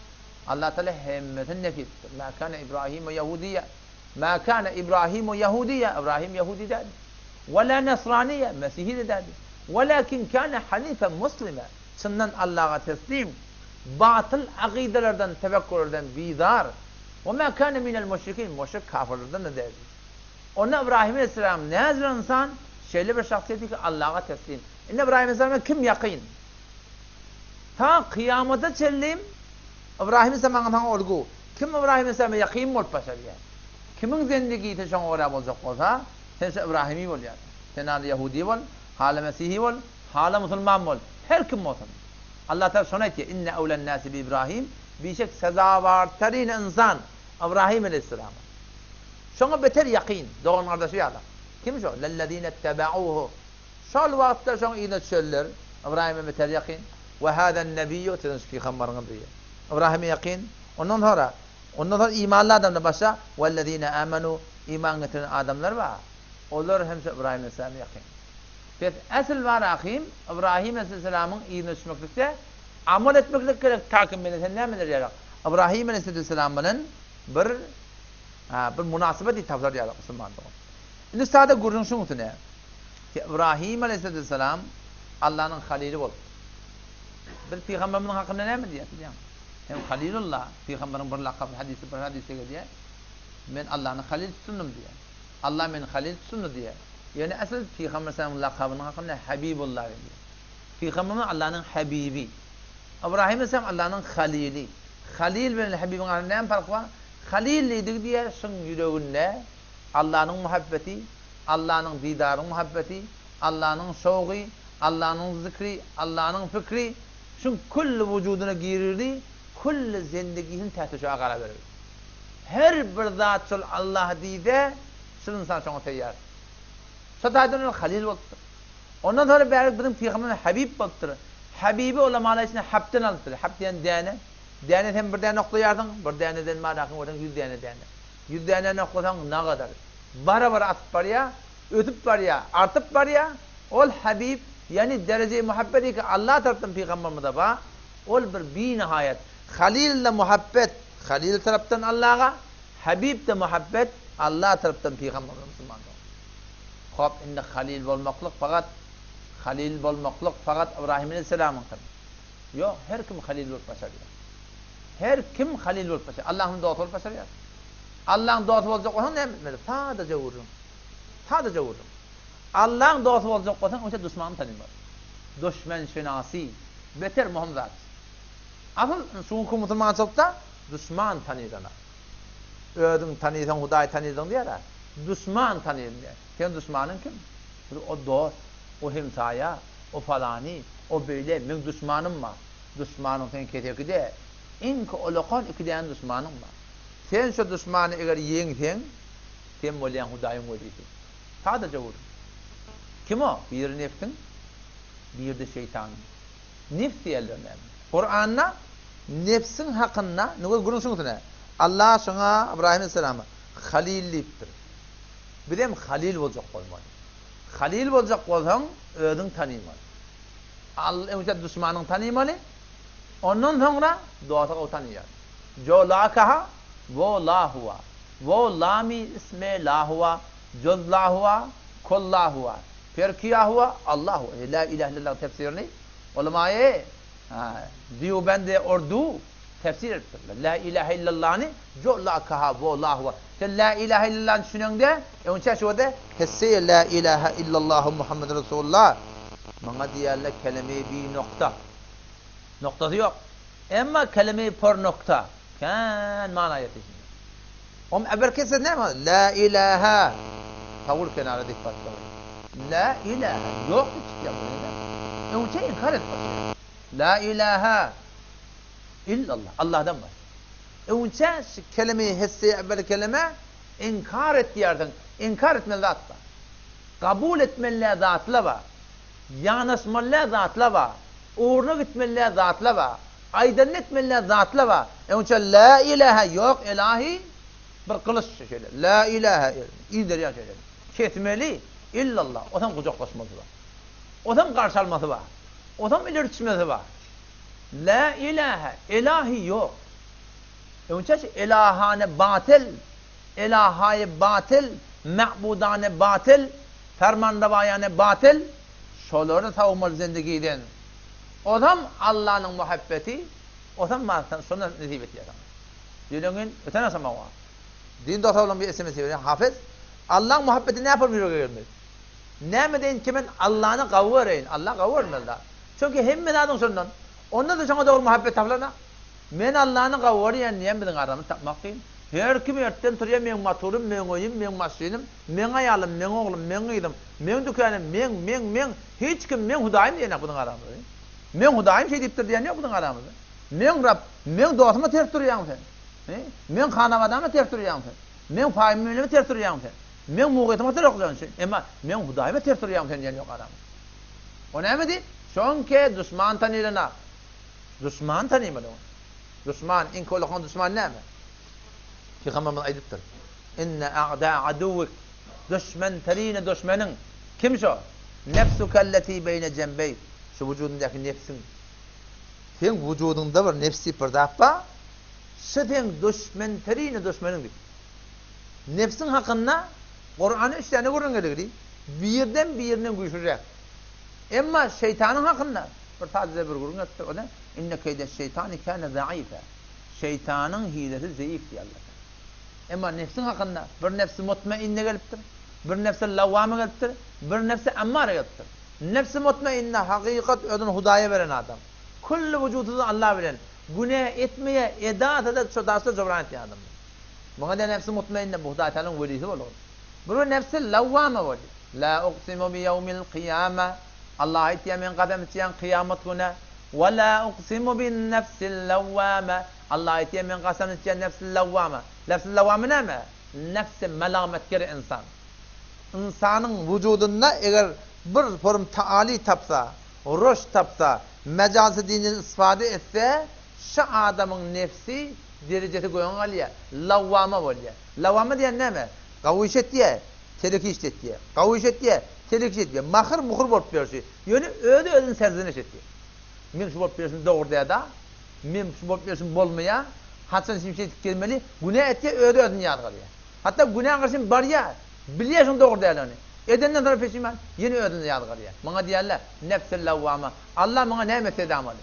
Allah Teala hemmetin nefi ettir. Ma kana İbrahim Yahudiye. Ma kana İbrahim Yahudiye. İbrahim Yahudi dedi. Ve la Nasraniye. Mesihi de dedi. Velakin kana hanifen muslime. Sından Allah'a teslim. Batıl akidelerden, tefekkürlerden bizar. Ve ma kana minel müşrikin. Müşrik kafirlerden de dedi. Ona İbrahim Aleyhisselam nezir insan Şeyli bir şahsiyeti ki Allah'a teslim. İbrahim Aleyhisselam'a kim yakın? Ta kıyamata çellim İbrahim Aleyhisselam'a olgu. Kim İbrahim Aleyhisselam'a yakın ol başarıya. Kimin zindagi te şoň ora bolsak bolsa, sen İbrahimi bol ýa. Sen ady Yahudi bol, hala Mesihi bol, hala Musulman bol. Her kim bolsun. Allah Teala şonu aýtdy: "İnne awlen nasi bi İbrahim." Bişek sezawar tarin insan İbrahim Aleyhisselam. Şoňa beter ýaqyn, doğan gardaşy ýa. Kim şo? Lellezine ittaba'uhu. Şol wagtda şoň ine çöller. İbrahim'e beter ýaqyn. Ve hâzen nebiyyu tenzki xambarın diýe. İbrahim'e ýaqyn. Ondan sonra imanlı adamlar başa vellezine amenu iman getiren adamlar var. Onlar hemse İbrahim Aleyhisselam'a yakın. Peki asıl var ahim İbrahim Aleyhisselam'ın iyine düşmeklikte amal etmeklik gerek takım beni ne midir ya? İbrahim Aleyhisselam'ın bir münasebeti tavsiye ya Müslümanlar. Şimdi sade görünüşün ne? Ki İbrahim Aleyhisselam Allah'ın halili oldu. Bir peygamberin hakkında ne mi diyor? Hem Halilullah, Peygamberin bir lakabı hadise geliyor. Men Allah'ın halil tutunum diye. Allah men halil tutunu diye. Yani asıl Peygamber'in lakabının hakkında Habibullah diyor. Peygamber'in Allah'ın Habibi. İbrahim Aleyhisselam Allah'ın halili. Halil ve Habib'in arasında ne fark var? Halil lidik diye şun yüreğinde Allah'ın muhabbeti, Allah'ın didarın muhabbeti, Allah'ın şevki, Allah'ın zikri, Allah'ın fikri şun kull vücuduna girirdi. Kull zindigisini tehtişe karar verir. Her bir zatçıl Allah diye şu insan şuna teyyar. Sadadının halil oldu. Ondan sonra bizim Peygamber'in Habib oldu. Habibi ulamalar içinde Hab'den aldı. Hab diyen dene. Dene hem bir tane nokta yardın, bir taneden marakın oradan 100 tane dene. 100 tane noktadan ne kadar? Bara atıp var ya, ötüp var ya, artıp var ya, ol Habib yani derece-i muhabbeti ki Allah tarafından Peygamber'e var. Ol bir nihayet. Halil de muhabbet, Halil taraftan Allah'a, Habib de muhabbet, Allah taraftan Peygamber'e Müslümanlar. Hop, indi Halil olmaklık fakat İbrahim Aleyhisselam'ın tabi. Yok, her kim Halil olup başarıyor. Her kim Halil olup başarıyor. Allah'ın doğası olup başarıyor. Allah'ın doğası olacak olsan ne etmeli? Sadece vururum. Allah'ın doğası olacak olsan o düşmanı tanımaz. Düşman şenasi, beter Muhammed. Asıl sunkı Müslümançılıkta düşman tanıydığına. Ödün tanıydın, Hudayı tanıydın diye de düşman tanıydın diye. Senin düşmanın kim? O dost, o hemsaya, o falani, o böyle, benim düşmanım var. Düşmanın sen keteki de. İnki olakon iki tane düşmanım var. Sen şu düşmanı eğer yiyin sen molyan Hudayı'nın öyleydi. Sadece vurun. Kim o? Bir nefsin, bir de şeytanın. Nefs diyorlar. Kur'an'da nefsin hakkında ne görünsünüz ne? Allah sana İbrahim Aleyhisselam'a halil deyiptir. Bir de halil olacak olmalı. Halil olacak olsan ödün tanıymalı. Önce düşmanın tanıymalı. Ondan sonra doğata o tanıyar. Jo la kaha, wo la huwa. Wo lami isme la huwa, cöz la huwa, kol la huwa. Ferkiya huwa, Allah huwa. La ilahe illallah tefsirini. Ulemâye Diyobende ordu tefsir ettiler. La ilahe illallah'ni jo la kaha wo la huwa. Sen la ilahe illallah düşünende önce şöyle hisse la ilahe illallah Muhammed Resulullah. Bana diyorlar kelime bir nokta. Noktası yok. Ama kelime por nokta. Kan mana yetişmiyor. Berkese ne mi? La ilahe. Tavır kenarı dikkat. La ilahe. Yok hiç yapmıyor. Önce inkar etmek. La ilahe illallah. Allah'dan var. Önce kelimeyi hisse evvel kelime inkar et diyordun. İnkar etmeli zatla. Kabul etmeli zatla var. Yanaşmalı zatla var. Uğruna gitmeli zatla var. Aydın etmeli zatla var. Önce la ilahe yok ilahi bir kılıç şöyle. La ilahe iyidir ya şöyle. Ketmeli illallah. O zaman kucaklaşması var. O zaman karşı alması var. O zaman ilerçmesi var. La ilahe, ilahi yok. Önce ilahane batıl, ilahayı batıl, ma'budane batıl, fermandavayane batıl, şoları savunmalı zindagiden. O zaman Allah'ın muhabbeti, o zaman sonra nasip ediyor. Dilinin ötene zaman var. Din dostlarının bir ismi seviyor. Hafız, Allah'ın muhabbeti ne yapar bir görmez. Näme deyin kimen Allah'ını gawwereyin. Allah gawwermezler. Çünkü hemme adın şondan. Onda da sana doğru muhabbet taplana. Men Allah'ını gawwereyen niye bizin aramız tapmak değil. Her kim erten turya men motorum, men oyum, men maşinim, men ayalım, men oğlum, men ýyldym, men dükkanım, men hiç kim men Hudaýym diýen budyň aramyzy. Men Hudaýym şey diýipdir diýen ýok budyň aramyzy. Men Rab, men dostumy terip durýan sen. Men hanawadaňy terip durýan sen. Men faýmylmy terip durýan sen. Men mugytymy terip durýan sen. Emma men Hudaýymy terip durýan sen diýen ýok aramyzy. O näme diýdi? Şonke düşman tanýyna. Düşman tanýmaly. Düşman in kolakon düşman näme? Peygamberimiz aydypdyr. İnne a'da aduvuk düşman terine düşmanın kim şo? Nefsukelleti beyne cembey. Şu vücudundaki nefsin. Sen vücudunda bir nefsi pırdappa. Sen düşman terine düşmanın. Nefsin hakkında Kur'an'ı 3 tane vurun gelir. Birden birine güçlüyecek. Ama şeytanın hakkında bir taze bir vurun getir. O da inne keyde şeytani kâne zayıfe. Şeytanın hilesi zayıf diye Allah. Ama nefsin hakkında bir nefsi mutmainne gelipdir, bir nefsi lavvame gelipdir, bir nefsi emmare gelipdir. Nefsi mutmainne hakikat ödün Hudaýa beren adam. Kullu vücududu Allah bilen. Günah etmeye, edat ede çodasda cobran etdiği adam. Buna da nefsi mutmainne bu Hudaýa Teala'nın velisi olur. Bu nefsi lavvame olur. La uqsimu bi yevmil qiyame. Allah etdiği men qadam etdiğen kıyamet günü. Ve la uqsimu bin nefsil lavvame. Allah etdiği men qasam etdiğen nefsil lavvame. Nefsil lavvame näme? Nefsi melametkar insan. İnsanın vücudunda eğer bir form taali tapsa, roş tapsa, mecazi dinin isfade etse, şu adamın nefsi derecesi koyan alıyor. Lavvame oluyor. Lavvame diyen näme? Gawiş et diye, teleki işlet diye. Gawiş et diye, teleki işlet diye. Mahır muhur bolup berýär. Ýöne öde özüň serzeniş etdi. Men şu bolup berýärsin dogry da, men şu bolup berýärsin bolmaýa. Hasan şimşek gelmeli, günah etke öde özüň ýadgarýar. Hatta günah garşyn barýar, bilýärsiň dogry däl onu. Edenden sonra peşiman, ýene özüň ýadgarýar. Maňa diýerler, nefsil lavvama. Allah maňa näme edam aldy?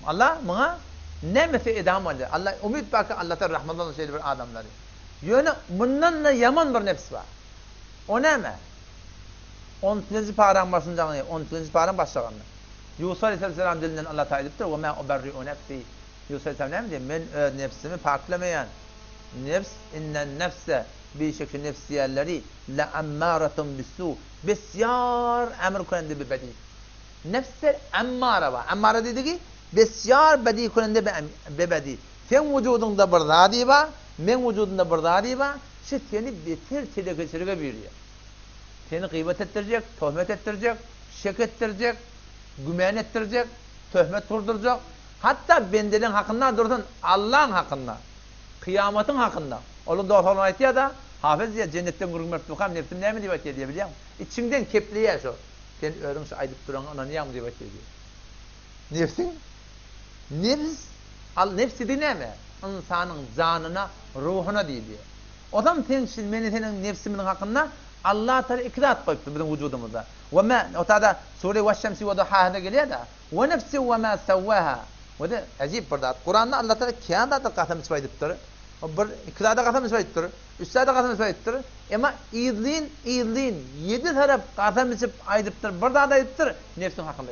Allah maňa näme edam aldy? Allah umid bakı Allah'tan rahmatdan şeýle bir adamlary. Ýöne bundan da yaman bir nefs var. O näme? 10-njy paraň başyndaky, 10-njy paraň başlaganda. Yusuf aleyhisselam dilinden Allah taýip etdi, "Ve ma uberri'u nefsi." Yusuf aleyhisselam diýdi, "Men öz nefsimi paklamayan. Nefs innen nefse bir şekil nefsiyelleri la ammaratun bisu." Besyar emr kunende bir bedi. Nefse ammara var. Ammara dedi ki, besyar bedi kunende be bedi. Sen vücudunda bir zadi var, men vücudunda bir zadi var. Şu seni beter çelekesirge veriyor. Seni gıybet ettirecek, töhmet ettirecek, şek ettirecek, gümen ettirecek, töhmet kurduracak. Hatta bendelerin hakkında dursun, Allah'ın hakkında, kıyametin hakkında. Onun da ortalama ayetiyor da, hafız ya cennetten kurulmak tukam, nefsim ne mi diye biliyor musun? İçinden kepliye şu. Sen öğren şu aydıp duran ona niye mi diye diyor. Nefsin? Nefsi de ne mi? İnsanın canına, ruhuna diye diyor. O zaman senin nefsimin hakkında Allah Teala ikrat koydu bizim vücudumuzda. Ve ma o taada sure ve şemsi ve duhaha da geliyor da. Ve nefsi ve ma sawwaha. Ve de acayip bir dat. Kur'an'da Allah Teala kıyamda da qasam isbaydıptır. Bir ikrada qasam isbaydıptır. Üstada qasam isbaydıptır. Ama iyiliğin 7 taraf qasam isip aydıptır. Bir daha da aydıptır. Nefsin hakkında.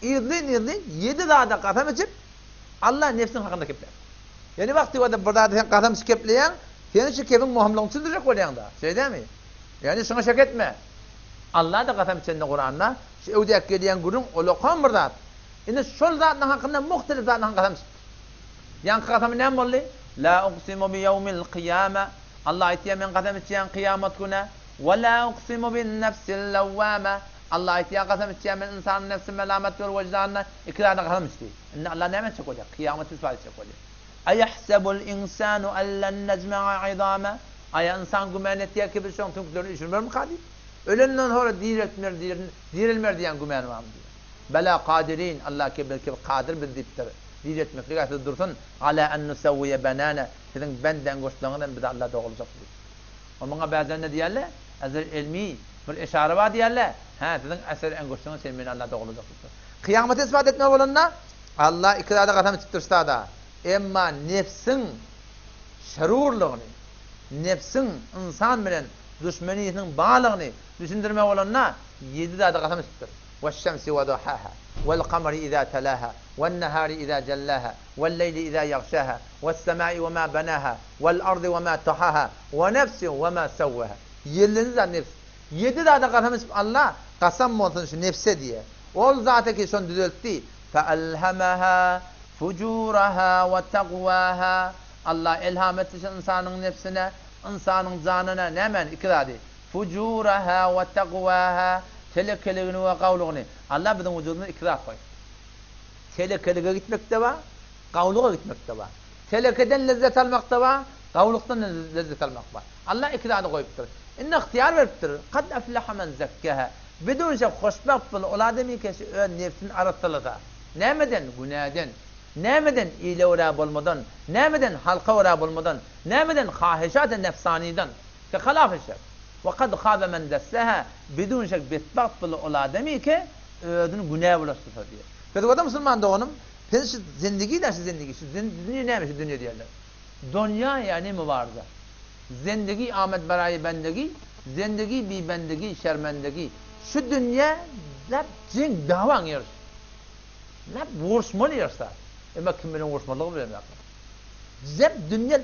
İyiliğin 7 daha da qasam isip Allah nefsin hakkında kepler. Yani vakti var da bir daha da qasam isip kepleyen senin şu kevin muhammelini çizdirecek oluyan da. Şey değil mi? Yani sana şak etme. Allah da qasam içinde Kur'an'da şu evdeki gelen günün olokan bir zat. Ine şol zatın hakkında muhtelif zatın qasam içip. Yani qasam ne bolly? La uqsimu bi yevmil qiyame. Allah aytiye men qasam içen kıyamet günü. Ve la uqsimu bin nefsil lavvame. Allah aytiye qasam içen men insanın nefsi melamet ve vicdanına ikrarda qasam içti. İnne Allah ne çek olacak? Kıyamet ispat edecek olacak. Ayahsabul insanu allen necma'a idama. Aya insan gümen ettiği gibi şu tümklerini düşünmür mü kadi? Ölenden sonra dirilmer diyen gümen var mı diyor. Bela kadirin Allah kibir kadir bildiptir. Diretmekle gayet dursun. Ala en nusavviye banana. Sizin benden koştuğundan bir de Allah doğulacak diyor. Onunla bazen ne diyorlar? Ezer ilmi bir işare var diyorlar. Ha sizin eser en koştuğundan senin Allah doğulacak diyor. Kıyameti ispat etme olunna Allah ikrada qasam içiptirsa da emma nefsin şerurluğunu, nefsin insan bilen düşmaniyetinin bağlığını düşündirme olanna 7 dağda qatamıştır. وَالشَّمْسِ وَضُحَاهَا وَالْقَمَرِ إِذَا تَلَاهَا وَالنَّهَارِ إِذَا جَلَّاهَا وَاللَّيْلِ إِذَا يَغْشَاهَا وَالسَّمَاءِ وَمَا بَنَاهَا وَالْأَرْضِ وَمَا طَحَاهَا وَنَفْسٍ وَمَا سَوَّاهَا. 7. nefs. 7 dağda qatamış Allah qasam olsun şu nefse diye. Ol zatı ki son düzeltti. فَأَلْهَمَهَا فُجُورَهَا وَتَقْوَاهَا. Allah ilham etti insanın nefsine, insanın canına nemen ikradi. Fucuraha ve takvaha. Telekeliğini ve kavluğunu. Allah bizim vücuduna ikrar koy. Telekeliğe gitmek de var, kavluğa gitmek de var. Telekeden lezzet almak da var, kavluktan lezzet almak var. Allah ikrarını koyuptur. İnne ihtiyar veriptir. Kad aflaha men zekkaha. Bedunca hoşbak bul ola demi ki nefsin arattılığa. Nemeden günahden, nemeden iyile uğrab olmadan, nemeden halka uğrab olmadan, nemeden khahişat-ı nefsaniden ki halaf eşer. Ve kad khâbe men desseha bedun şek betbak bul ola demi ki ödün günah bulaştırsa diye. Peki o da Müslüman doğunum. Peki şu zindagi de şu zindagi. Şu dünya neymiş şu dünya diyorlar. Dünya yani mübarza. Zindagi Ahmet Barayi bendegi, zindagi bi bendegi şermendegi. Şu dünya hep cin davan yarış. Hep vuruşmalı yarışlar. Ama kim benim vuruşmalığı bilemiyor. Hep dünya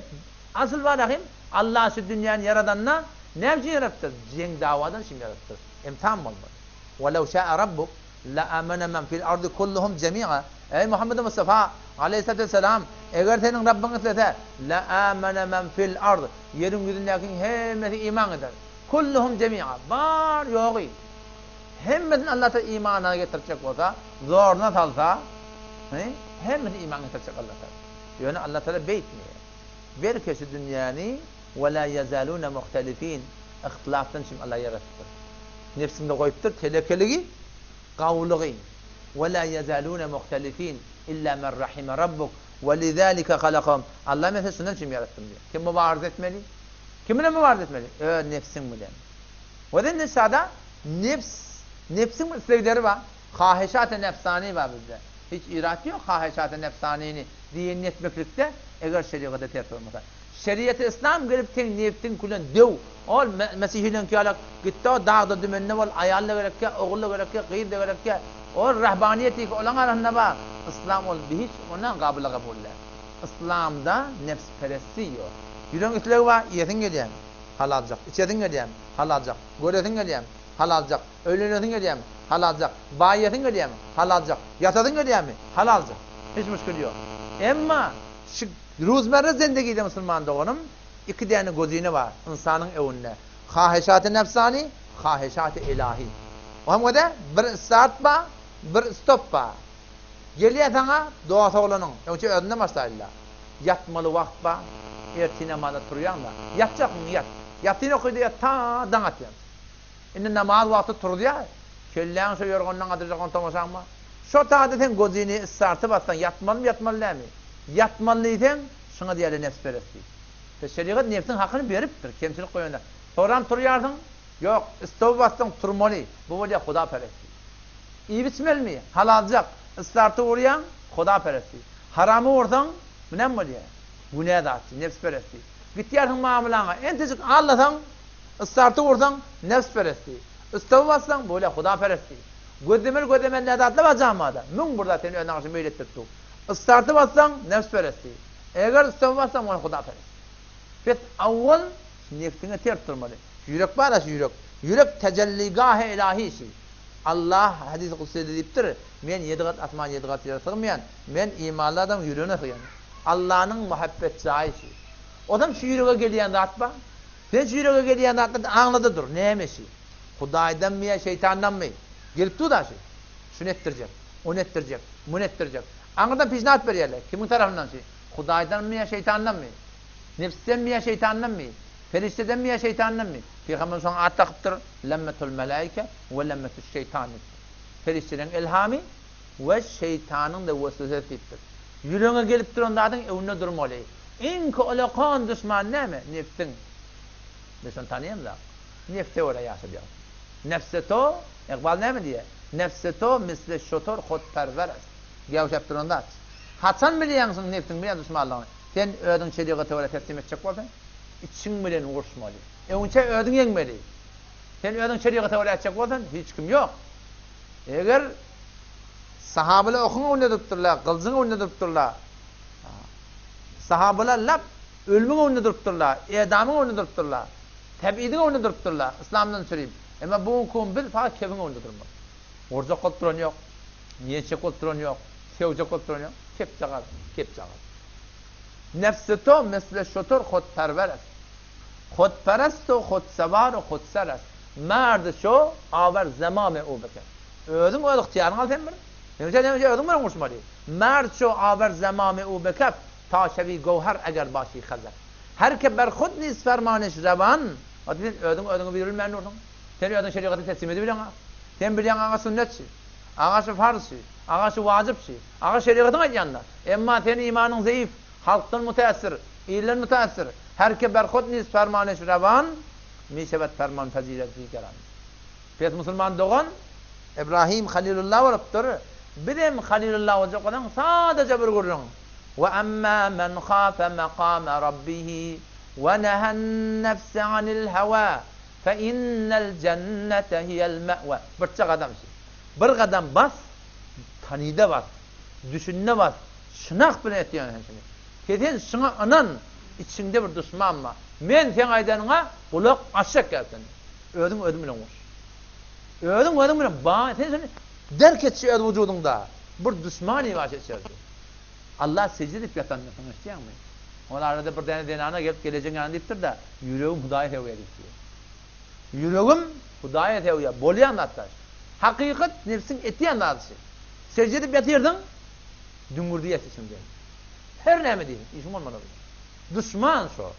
asıl var rahim. Allah şu dünyanın yaradanına ne için yarattı? Cin davadan şimdi yarattı. İmtihan mı olmadı? وَلَوْ شَاءَ رَبُّكَ لَأَمَنَ مَنْ فِي الْأَرْضِ كُلُّهُمْ جَمِيعًا. Ey Muhammed Mustafa aleyhissalatü vesselam, eğer senin Rabbin istese لَأَمَنَ مَنْ فِي الْأَرْضِ yerin yüzündeki hemmeti iman eder. Kulluhum cemi'a. Var yoğu. Hemmetin Allah'a imana getirecek olsa, zoruna salsa, hemmeti iman getirecek Allah'a. Yani Allah Teala beytmiyor. Ver ki şu dünyanı وَلَا يَزَالُونَ مُخْتَلِف۪ينَ. İhtilaftan şimdi Allah yarattı. Nefsinde koyuptur, telekeliği, kavluğu. وَلَا يَزَالُونَ مُخْتَلِف۪ينَ اِلَّا مَنْ رَحِمَ رَبُّكَ وَلِذَٰلِكَ خَلَقَهُمْ. Allah mesela şundan için yarattım diyor. Kim mübarez etmeli? Kimine mübarez etmeli? Nefsin mi demiş. O da nesada nefsin istekleri var. Khahişat-ı nefsani var bizde. Hiç irat yok khahişat-ı nefsanini diyen etmeklikte eğer şeriatı ters olmasa. Şeriat-ı İslam gelip ten neftin kulen dev. Ol Mesih'in kıyalak gitti o dağda dümenine ol ayarla gerekke, oğulla gerekke, gıyırda gerekke. O rahbaniyeti ki olan arasında var. İslam ol bir hiç ondan kabul kabuller. İslam'da nefs peresti yok. Yürüyen işleri var, yiyetin geleyim, hal alacak. İçetin geleyim, hal alacak. Göretin geleyim, hal alacak. Öğlenetin geleyim, hal alacak. Bayiyetin geleyim, hal alacak. Yatadın geleyim, hal alacak. Hiç müşkül yok. Ama şu rozmerre zindagide Müslüman doğunum, iki tane gözüne var insanın evinde. Khahişat-ı nefsani, khahişat-ı ilahi. O hem de bir start var, bir stop var. Geliyor sana doğası olanın. Yoksa önünde maşallah. Yatmalı vakit var. Ertine namazda duruyan da. Yatacak mı? Yat. Yattığını okuydu ya ta dangat yan. Şimdi namaz vakti durdu ya. Kelleğin şu yorgundan atacak onu tomasan mı? Şu tadı sen gözünü ısrartı bassan yatmalı mı yatmalı değil mi? Yatmalıyken şuna diyelim nefs peresti. Şeriat nefsin hakkını veriptir. Kemçilik koyunda. Soran duruyarsın. Yok. İstov bassan turmalı. Bu böyle Huda peresti. İyi biçmel mi? Halalcak. Isrartı uğrayan Huda peresti. Haramı vursan ne mi diye? Günah dağıtçı, nefs peresti. Gittiyarsın mamulana, entecik ağlasan, ısrartı vursan, nefs peresti. Istavı bassan, böyle Huda peresti. Gödemel ne dağıtlı bacağım da. Mün burada seni önüne karşı böyle ettirdi. Isrartı bassan, nefs peresti. Eğer ıstavı bassan, onu Huda peresti. Fet avval, nefsine terttirmeli. Yürek var ya şu yürek. Yürek tecelligâh-ı ilahisi. Allah hadis-i kutsi deyiptir. Men 7 kat asman 7 kat yer sığmayan, men imanlı adam yüreğine sığyan. Allah'ın muhabbet sahisi. Adam şu yüreğe geliyen zat var. Sen şu yüreğe geliyen zatı anladı dur. Neymişi? Hudaydan mı ya şeytandan mı? Gelip dur da şey. Şunu ettirecek. Onu ettirecek. Bunu ettirecek. Anladan pişnat veriyorlar. Kimin tarafından şey? Hudaydan mı ya şeytandan mı? Nefsten mi ya şeytandan mı? Ferişteden mi ya şeytandan mı? Peygamber sonra at takıptır. Lemmetul melaike ve lemmetul şeytan. Ferişteden ilhami ve şeytanın da vesvesesidir. Yüreğine gelip duran da adın evine durmalı. İnki olakan düşman ne mi? Nefsin. Düşman tanıyayım da. Nefte oraya yaşayacak. Nefseto, İkbal ne mi diye? Nefseto misli şotor khudperveres. Gevşep duran da. Hatsan biliyorsun nefsin biliyor düşmanlığını. Sen ödün çeliğe oraya teslim edecek olsan, için bilen uğraşmalı. Önce ödün yenmeli. Sen özüň şeriaty öwretjek bolsan hiç kim yok. Eger sahabalar okuň önünde durupdurlar, gylzyň önünde durupdurlar. Sahabalar lap ölümün önünde durupdurlar, edamyň önünde durupdurlar. Tabiidiň önünde durupdurlar. İslamdan süreyim. Ama bu hukum bil fakat kebiň önünde durmak. Orja kontrol yok. Niyeçe kontrol yok. Sevce kontrol yok. Kep çagar, kep çagar. Nefsi to mesle şotor khod perveres. Khod perest to khod sevar o khod seres. Merd şo aver zemame o beker. Özüň öz ihtiýaryň al sen bir. Nemece özüň bilen gurşmaly. Merd şo aver zemame o beker. Ta şevi gowher eger başy xazar. Her ke ber khod nis fermaniş revan. Adin özüň birilmän urun. Sen özüň şeriaty teslim edibilen. Sen bilen ağa sünnetçi. Ağa farzçı. Ağa wajypçı. Ağa şeriatyň aýdýanda. Emma senin imanın zayıf. Halktan müteessir, ilan müteessir. Her ke berkhod nis fermaniş revan, mişebet ferman fazileti kelam. Peygamber Müslüman doğan, İbrahim Halilullah varıptır. Bilim Halilullah olacakdan sadece bir gurrun. Ve amma men khafe maqama rabbih ve nehen nefse anil heva fe innel cennete hiyel me've. Bir kadam şey. Bir kadam bas, tanide bas, düşünne bas, şınak bile etiyor şimdi. Sen şuna anan içinde bir düşman var. Men sen aydanyňa kulak aşak gelsin. Özüň bilen boş. Özüň bilen ba sen derk etşi öz wujudunda bir düşman iwaş etşerdi. Allah secde edip yatanny tanışýarmy? Olar arada bir dene denana gelip geleceğin ýanyna diýipdir da ýüregim Hudaýa tewýär diýip. Ýüregim Hudaýa tewýär. Bolýan atlar. Hakykat nefsiň etýän nazy. Secde edip ýatyrdyň. Düňgürdi ýaşaşyň. Her näme diýip, işim bolmady. Düşman şo.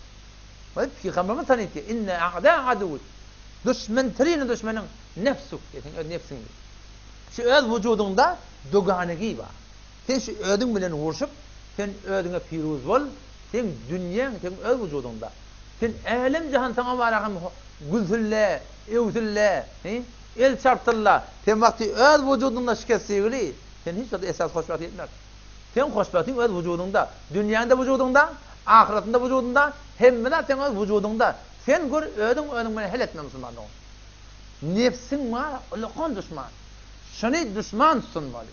Ve Peygamberimiz tanıtdy. İnne a'da aduvut. Düşman tirini düşmanyň nefsuk. Ýa-ni nefsiň. Şu öz wujudunda doganagi bar. Sen şu özüň bilen urşup, sen özüňe piruz bol, sen dünýäň, sen öz wujudunda. Sen älim jahan saňa baragam gülsülle, ewsülle, el çarptırla. Sen wagty öz wujudunda şikest segili, sen hiç de esas hoşbat etmez. Sen hoşbatyň öz wujudunda, dünýäde wujudunda, ahiretinde wujudunda, hemmede sen öz wujudunda. Sen gör özüň bilen hel etme musulmandyň. Nefsiň ma ulaqan düşman. Şony düşman sunmaly.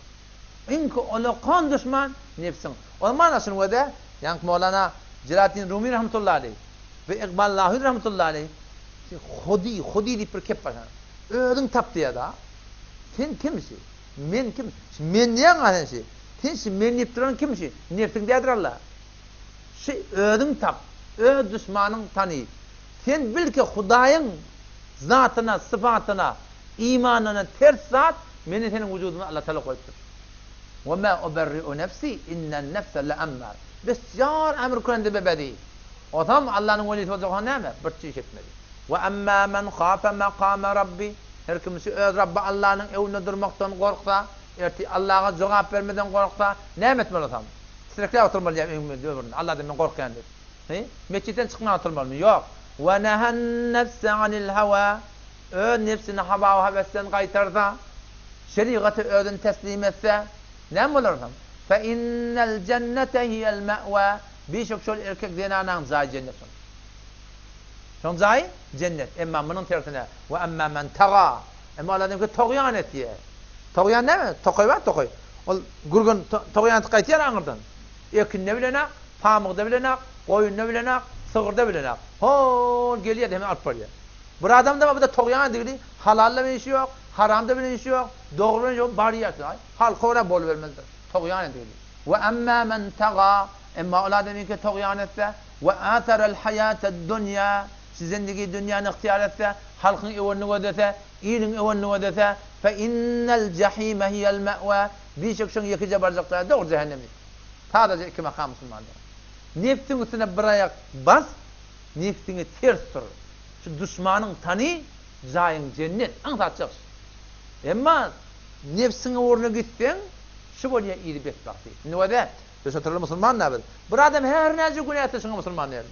İnki ulaqan düşman nefsiň. O manasyny wede, ýa-ni Mevlana Jalaluddin Rumi rahmetullahi aleyh ve İkbal Lahiri rahmetullahi aleyh hudi diýip bir kep başa. Özüň tapdy da. Sen kimsi? Men kim? Men näme alanşy? Sen men diýip duran kimsi? Nefsiň diýdir Allah. Şu özüň tap, öz düşmanyň tany. Sen bil ki Hudaýyň zatyna, sıfatyna, imanyna ters zat meni senin wujuduna Allah Taala goýupdyr. Ve ma uberri'u nefsi innen nefse le'ammar. Besyar emr kurende bebedi. Adam Allah'ın velisi olacak näme? Bir şey etmedi. Ve amma men khafa maqama rabbi. Her kimisi öz Rabbi Allah'ın evinde durmaktan korksa, erti Allah'a cevap vermeden korksa, näme etmeli adam? Sürekli oturmalı evinde diyor. Allah'dan men korkan der. Mescitten çıkmaya oturmalı. Yok. Ve nehen nefse anil hava. Öz nefsini hava ve hevesten qaytarsa, şeriatı özün teslim etse, näme bolar adam? Fe innel cennete hiyel me've. Birçok şol erkek zenanaň zaý cennet. Şol zaý cennet. Emma munyň tersine ve emma men taga. Emma aladym ki togyan etdi. Togyan näme? Tokoy bar, tokoy. Ol gurgun togyan qaytar aňyrdan. Ekinne bilenak, pamygda bilenak, goýunna bilenak, sygyrda bilenak. Hol gelýär hemen alyp barýar. Bir adamda bu da togyan digili halalla bir işi yok, haramda bir işi yok, dogry yok, barýar. Hal kora bol vermezdir. Togyan digili. Ve emma men taga. Emma oladym ki togyan etse ve atara'l hayatad dunya. Zindagi dünýäni ihtiýar etse, halkyň ewelini gödese, ýylyň ewelini gödese, fe innel jahime hiyel me've. Birçok şoň ýekije barjaklar dogry cehennemi. Sadece iki makam musulmanlar. Nefsiň üstüne bir ayak bas, nefsiňi ters tur. Şu düşmanyň tany, zaýyň cennet, aňsatjak. Emma nefsiňe orna gitseň, şu bolýar ýyly betbakty. Näde? Şoňa musulman näbil? Bir adam her näçe günah etse şoňa musulman nädir?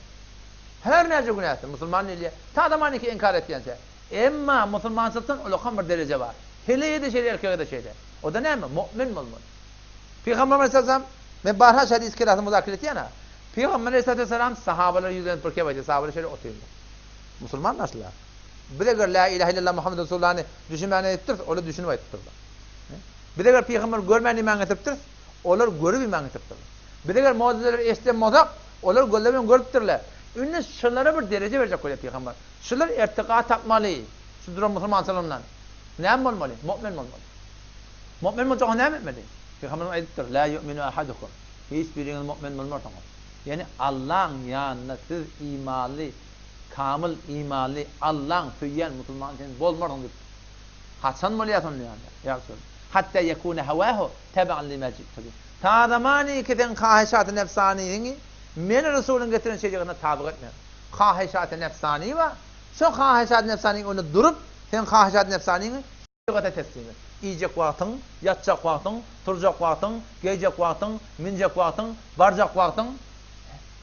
Her näçe günah etse musulman nädir? Ta adamanyky inkar etýänse. Emma musulmançylykdan ulaqan bir derece bar. Hele de şeýle erkege de şeýle. O da näme? Mu'min bolmaly. Peygamber sallallahu men barha hadis kiratı muzakir etýän. Peygamber sallallahu sahabalar ýüzüne bir kebäçe sahabalar şeýle oturýar. Musulman naslar? Bir de la ilahe illallah Muhammed Resulullah'ını düşünmeni ettirse, olar düşünüp aytırlar. Bir de peygamber görmeni iman etiptir, olar görüp iman etiptir. Bir de mucizeler estemmodak, olar gözlemen görüptirler. Ünne şunlara bir derece verecek öyle peygamber. Şular irtika tapmalı. Şu durum Müslüman sallallahu ne olmalı? Mümin olmalı. Mümin olacak ne etmeli? Peygamber ayettir. La yu'minu ahadukum. Hiçbiriniz mümin olmaz. Yani Allah'ın yanında siz imanlı, kamil imanlı, Allah'ın tüyyen Müslüman için bolmaz diyor. Hasan moliyatın yani. Ya Resul. Hatta yekune havahu tabi'an lima ji'tu. Ta zamani keten kahişat-ı nefsaniyi men Resul'ün getiren şeylerine tabi etmiyor. Kahişat-ı nefsani var. Şu kahişat-ı nefsaniyi onu durup sen kahişat-ı nefsaniyi şeylere teslim et. Yiyecek vaktin, yatacak vaktin, turacak vaktin, giyecek vaktin, minecek vaktin, varacak vaktin,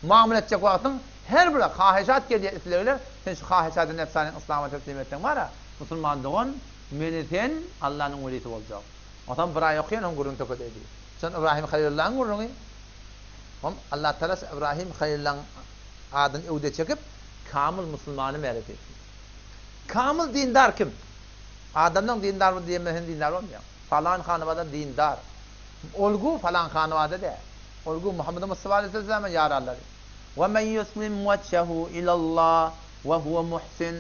muamele edecek vaktin, her biri kahişat geliyor. Sen şu kahişat-ı nefsaniyi İslam'a teslim ettin var ya, Müslümanlığın meniten Allah'ın velisi olacak. Adam buraya okuyan onun gurun tokut ediyor. Sen İbrahim Halilullah'ın gurunu. Allah Teala İbrahim Halilullah'ın adını evde çekip kamil Müslümanı meret etti. Kamil dindar kim? Adamdan dindar mı diyemezsin dindar olmuyor. Falan hanıvada dindar. Olgu falan hanıvada de. Olgu Muhammed Mustafa Aleyhisselam'ın yararları. وَمَنْ يُسْلِمْ وَجْهَهُ إِلَى اللّٰهِ وَهُوَ مُحْسِنٌ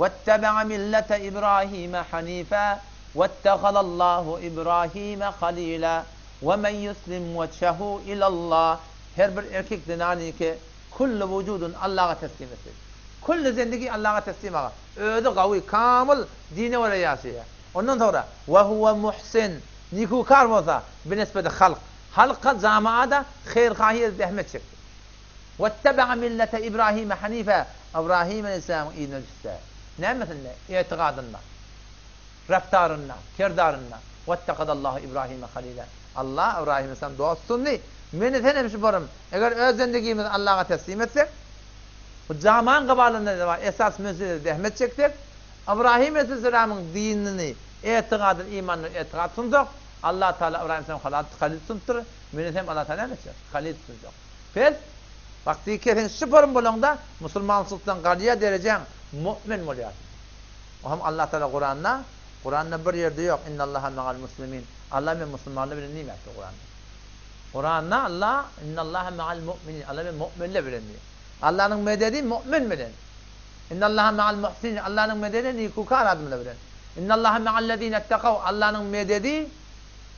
وَاتَّبَعَ مِلَّةَ إِبْرَاهِيمَ حَنِيفًا وَاتَّخَذَ اللّٰهُ إِبْرَاهِيمَ خَلِيلًا وَمَنْ يُسْلِمْ وَجْهَهُ إِلَى اللّٰهِ her bir erkek dinani ki kullu vücudun Allah'a teslim etsin. Kullu zindagi Allah'a teslim aga. Öde gavi, kamil dine ve yaşaya. Ondan sonra ve huve muhsin. Nikukar olsa binisbeti halk. Halka cemaada hayırkahiyet zahmet çekti. Vetteba'a millete İbrahim Hanife. İbrahim Aleyhisselam'ın idine düştü. Ne mesela? İtikadında, raftarında, kirdarında. Vettekadallahu İbrahim'e halile. Allah İbrahim Aleyhisselam dostunu meni tenemiş varım. Eğer öz zindagimiz Allah'a teslim etsek, bu zaman kabalında var. Esas meselede zahmet çektik. İbrahim Aleyhisselam'ın dinini, itikadını, imanını itikad sunacak. Allah Teala İbrahim Aleyhisselam halil suntur. Meni hem Allah Teala ne çek? Halil sunacak. Pes, vakti kesin süperim bulanda Müslümanlıktan galiye derecen mümin oluyor. O hem Allah Teala Kur'an'da bir yerde yok. İnnallaha ma'al muslimin. Allah ve Müslümanlar bir nimettir Kur'an'da. Kur'an'da Allah innallaha ma'al mu'minin. Allah ve müminle biliniyor. Allah'ın mededi mümin bilen. İnnallaha ma'al muhsinin. Allah'ın mededi nikukar adımla bilen. İnnallaha ma'allezine ettekav. Allah'ın mededi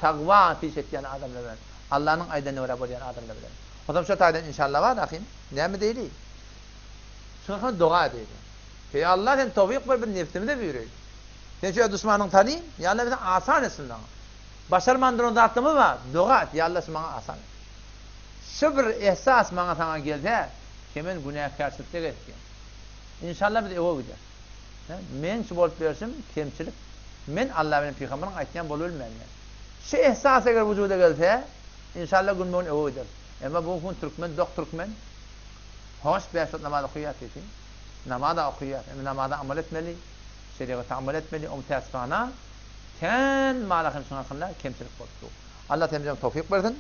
takva fişettiyen adımla bilen. Allah'ın aydanı vere boleyen adımla bilen. O zaman şu taydan inşallah var akım. Ne mi değil? Şuna dua değil. Peki Allah sen tevfik ver bir nefsimi de buyuruyor. Sen şu düşmanın tanıyım. Ya Allah bize asan etsin lan. Başarmandırın dağıttımı var. Dua et. Ya Allah bana asan et. Şu bir ihsas bana sana gelse kimin günahkarsızlık etken. İnşallah biz eve gider. Men şu bolup versim kemçilik. Men Allah benim peygamberin aytgan bolulmayman. Şu ihsas eğer vücuda gelse inşallah gün boyun eve gider. Ama bu gün Türkmen, dok Türkmen. Hoş bir esat namazı okuyat etin. Namazda okuyat. Namazda amel etmeli. Şeriata amel etmeli. Tersana. Ken malakın şunakınlar kemçilik bozdu. Allah temizden tevfik versin.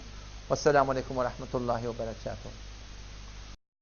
Vesselamu aleyküm ve rahmetullahi ve berekatuhu.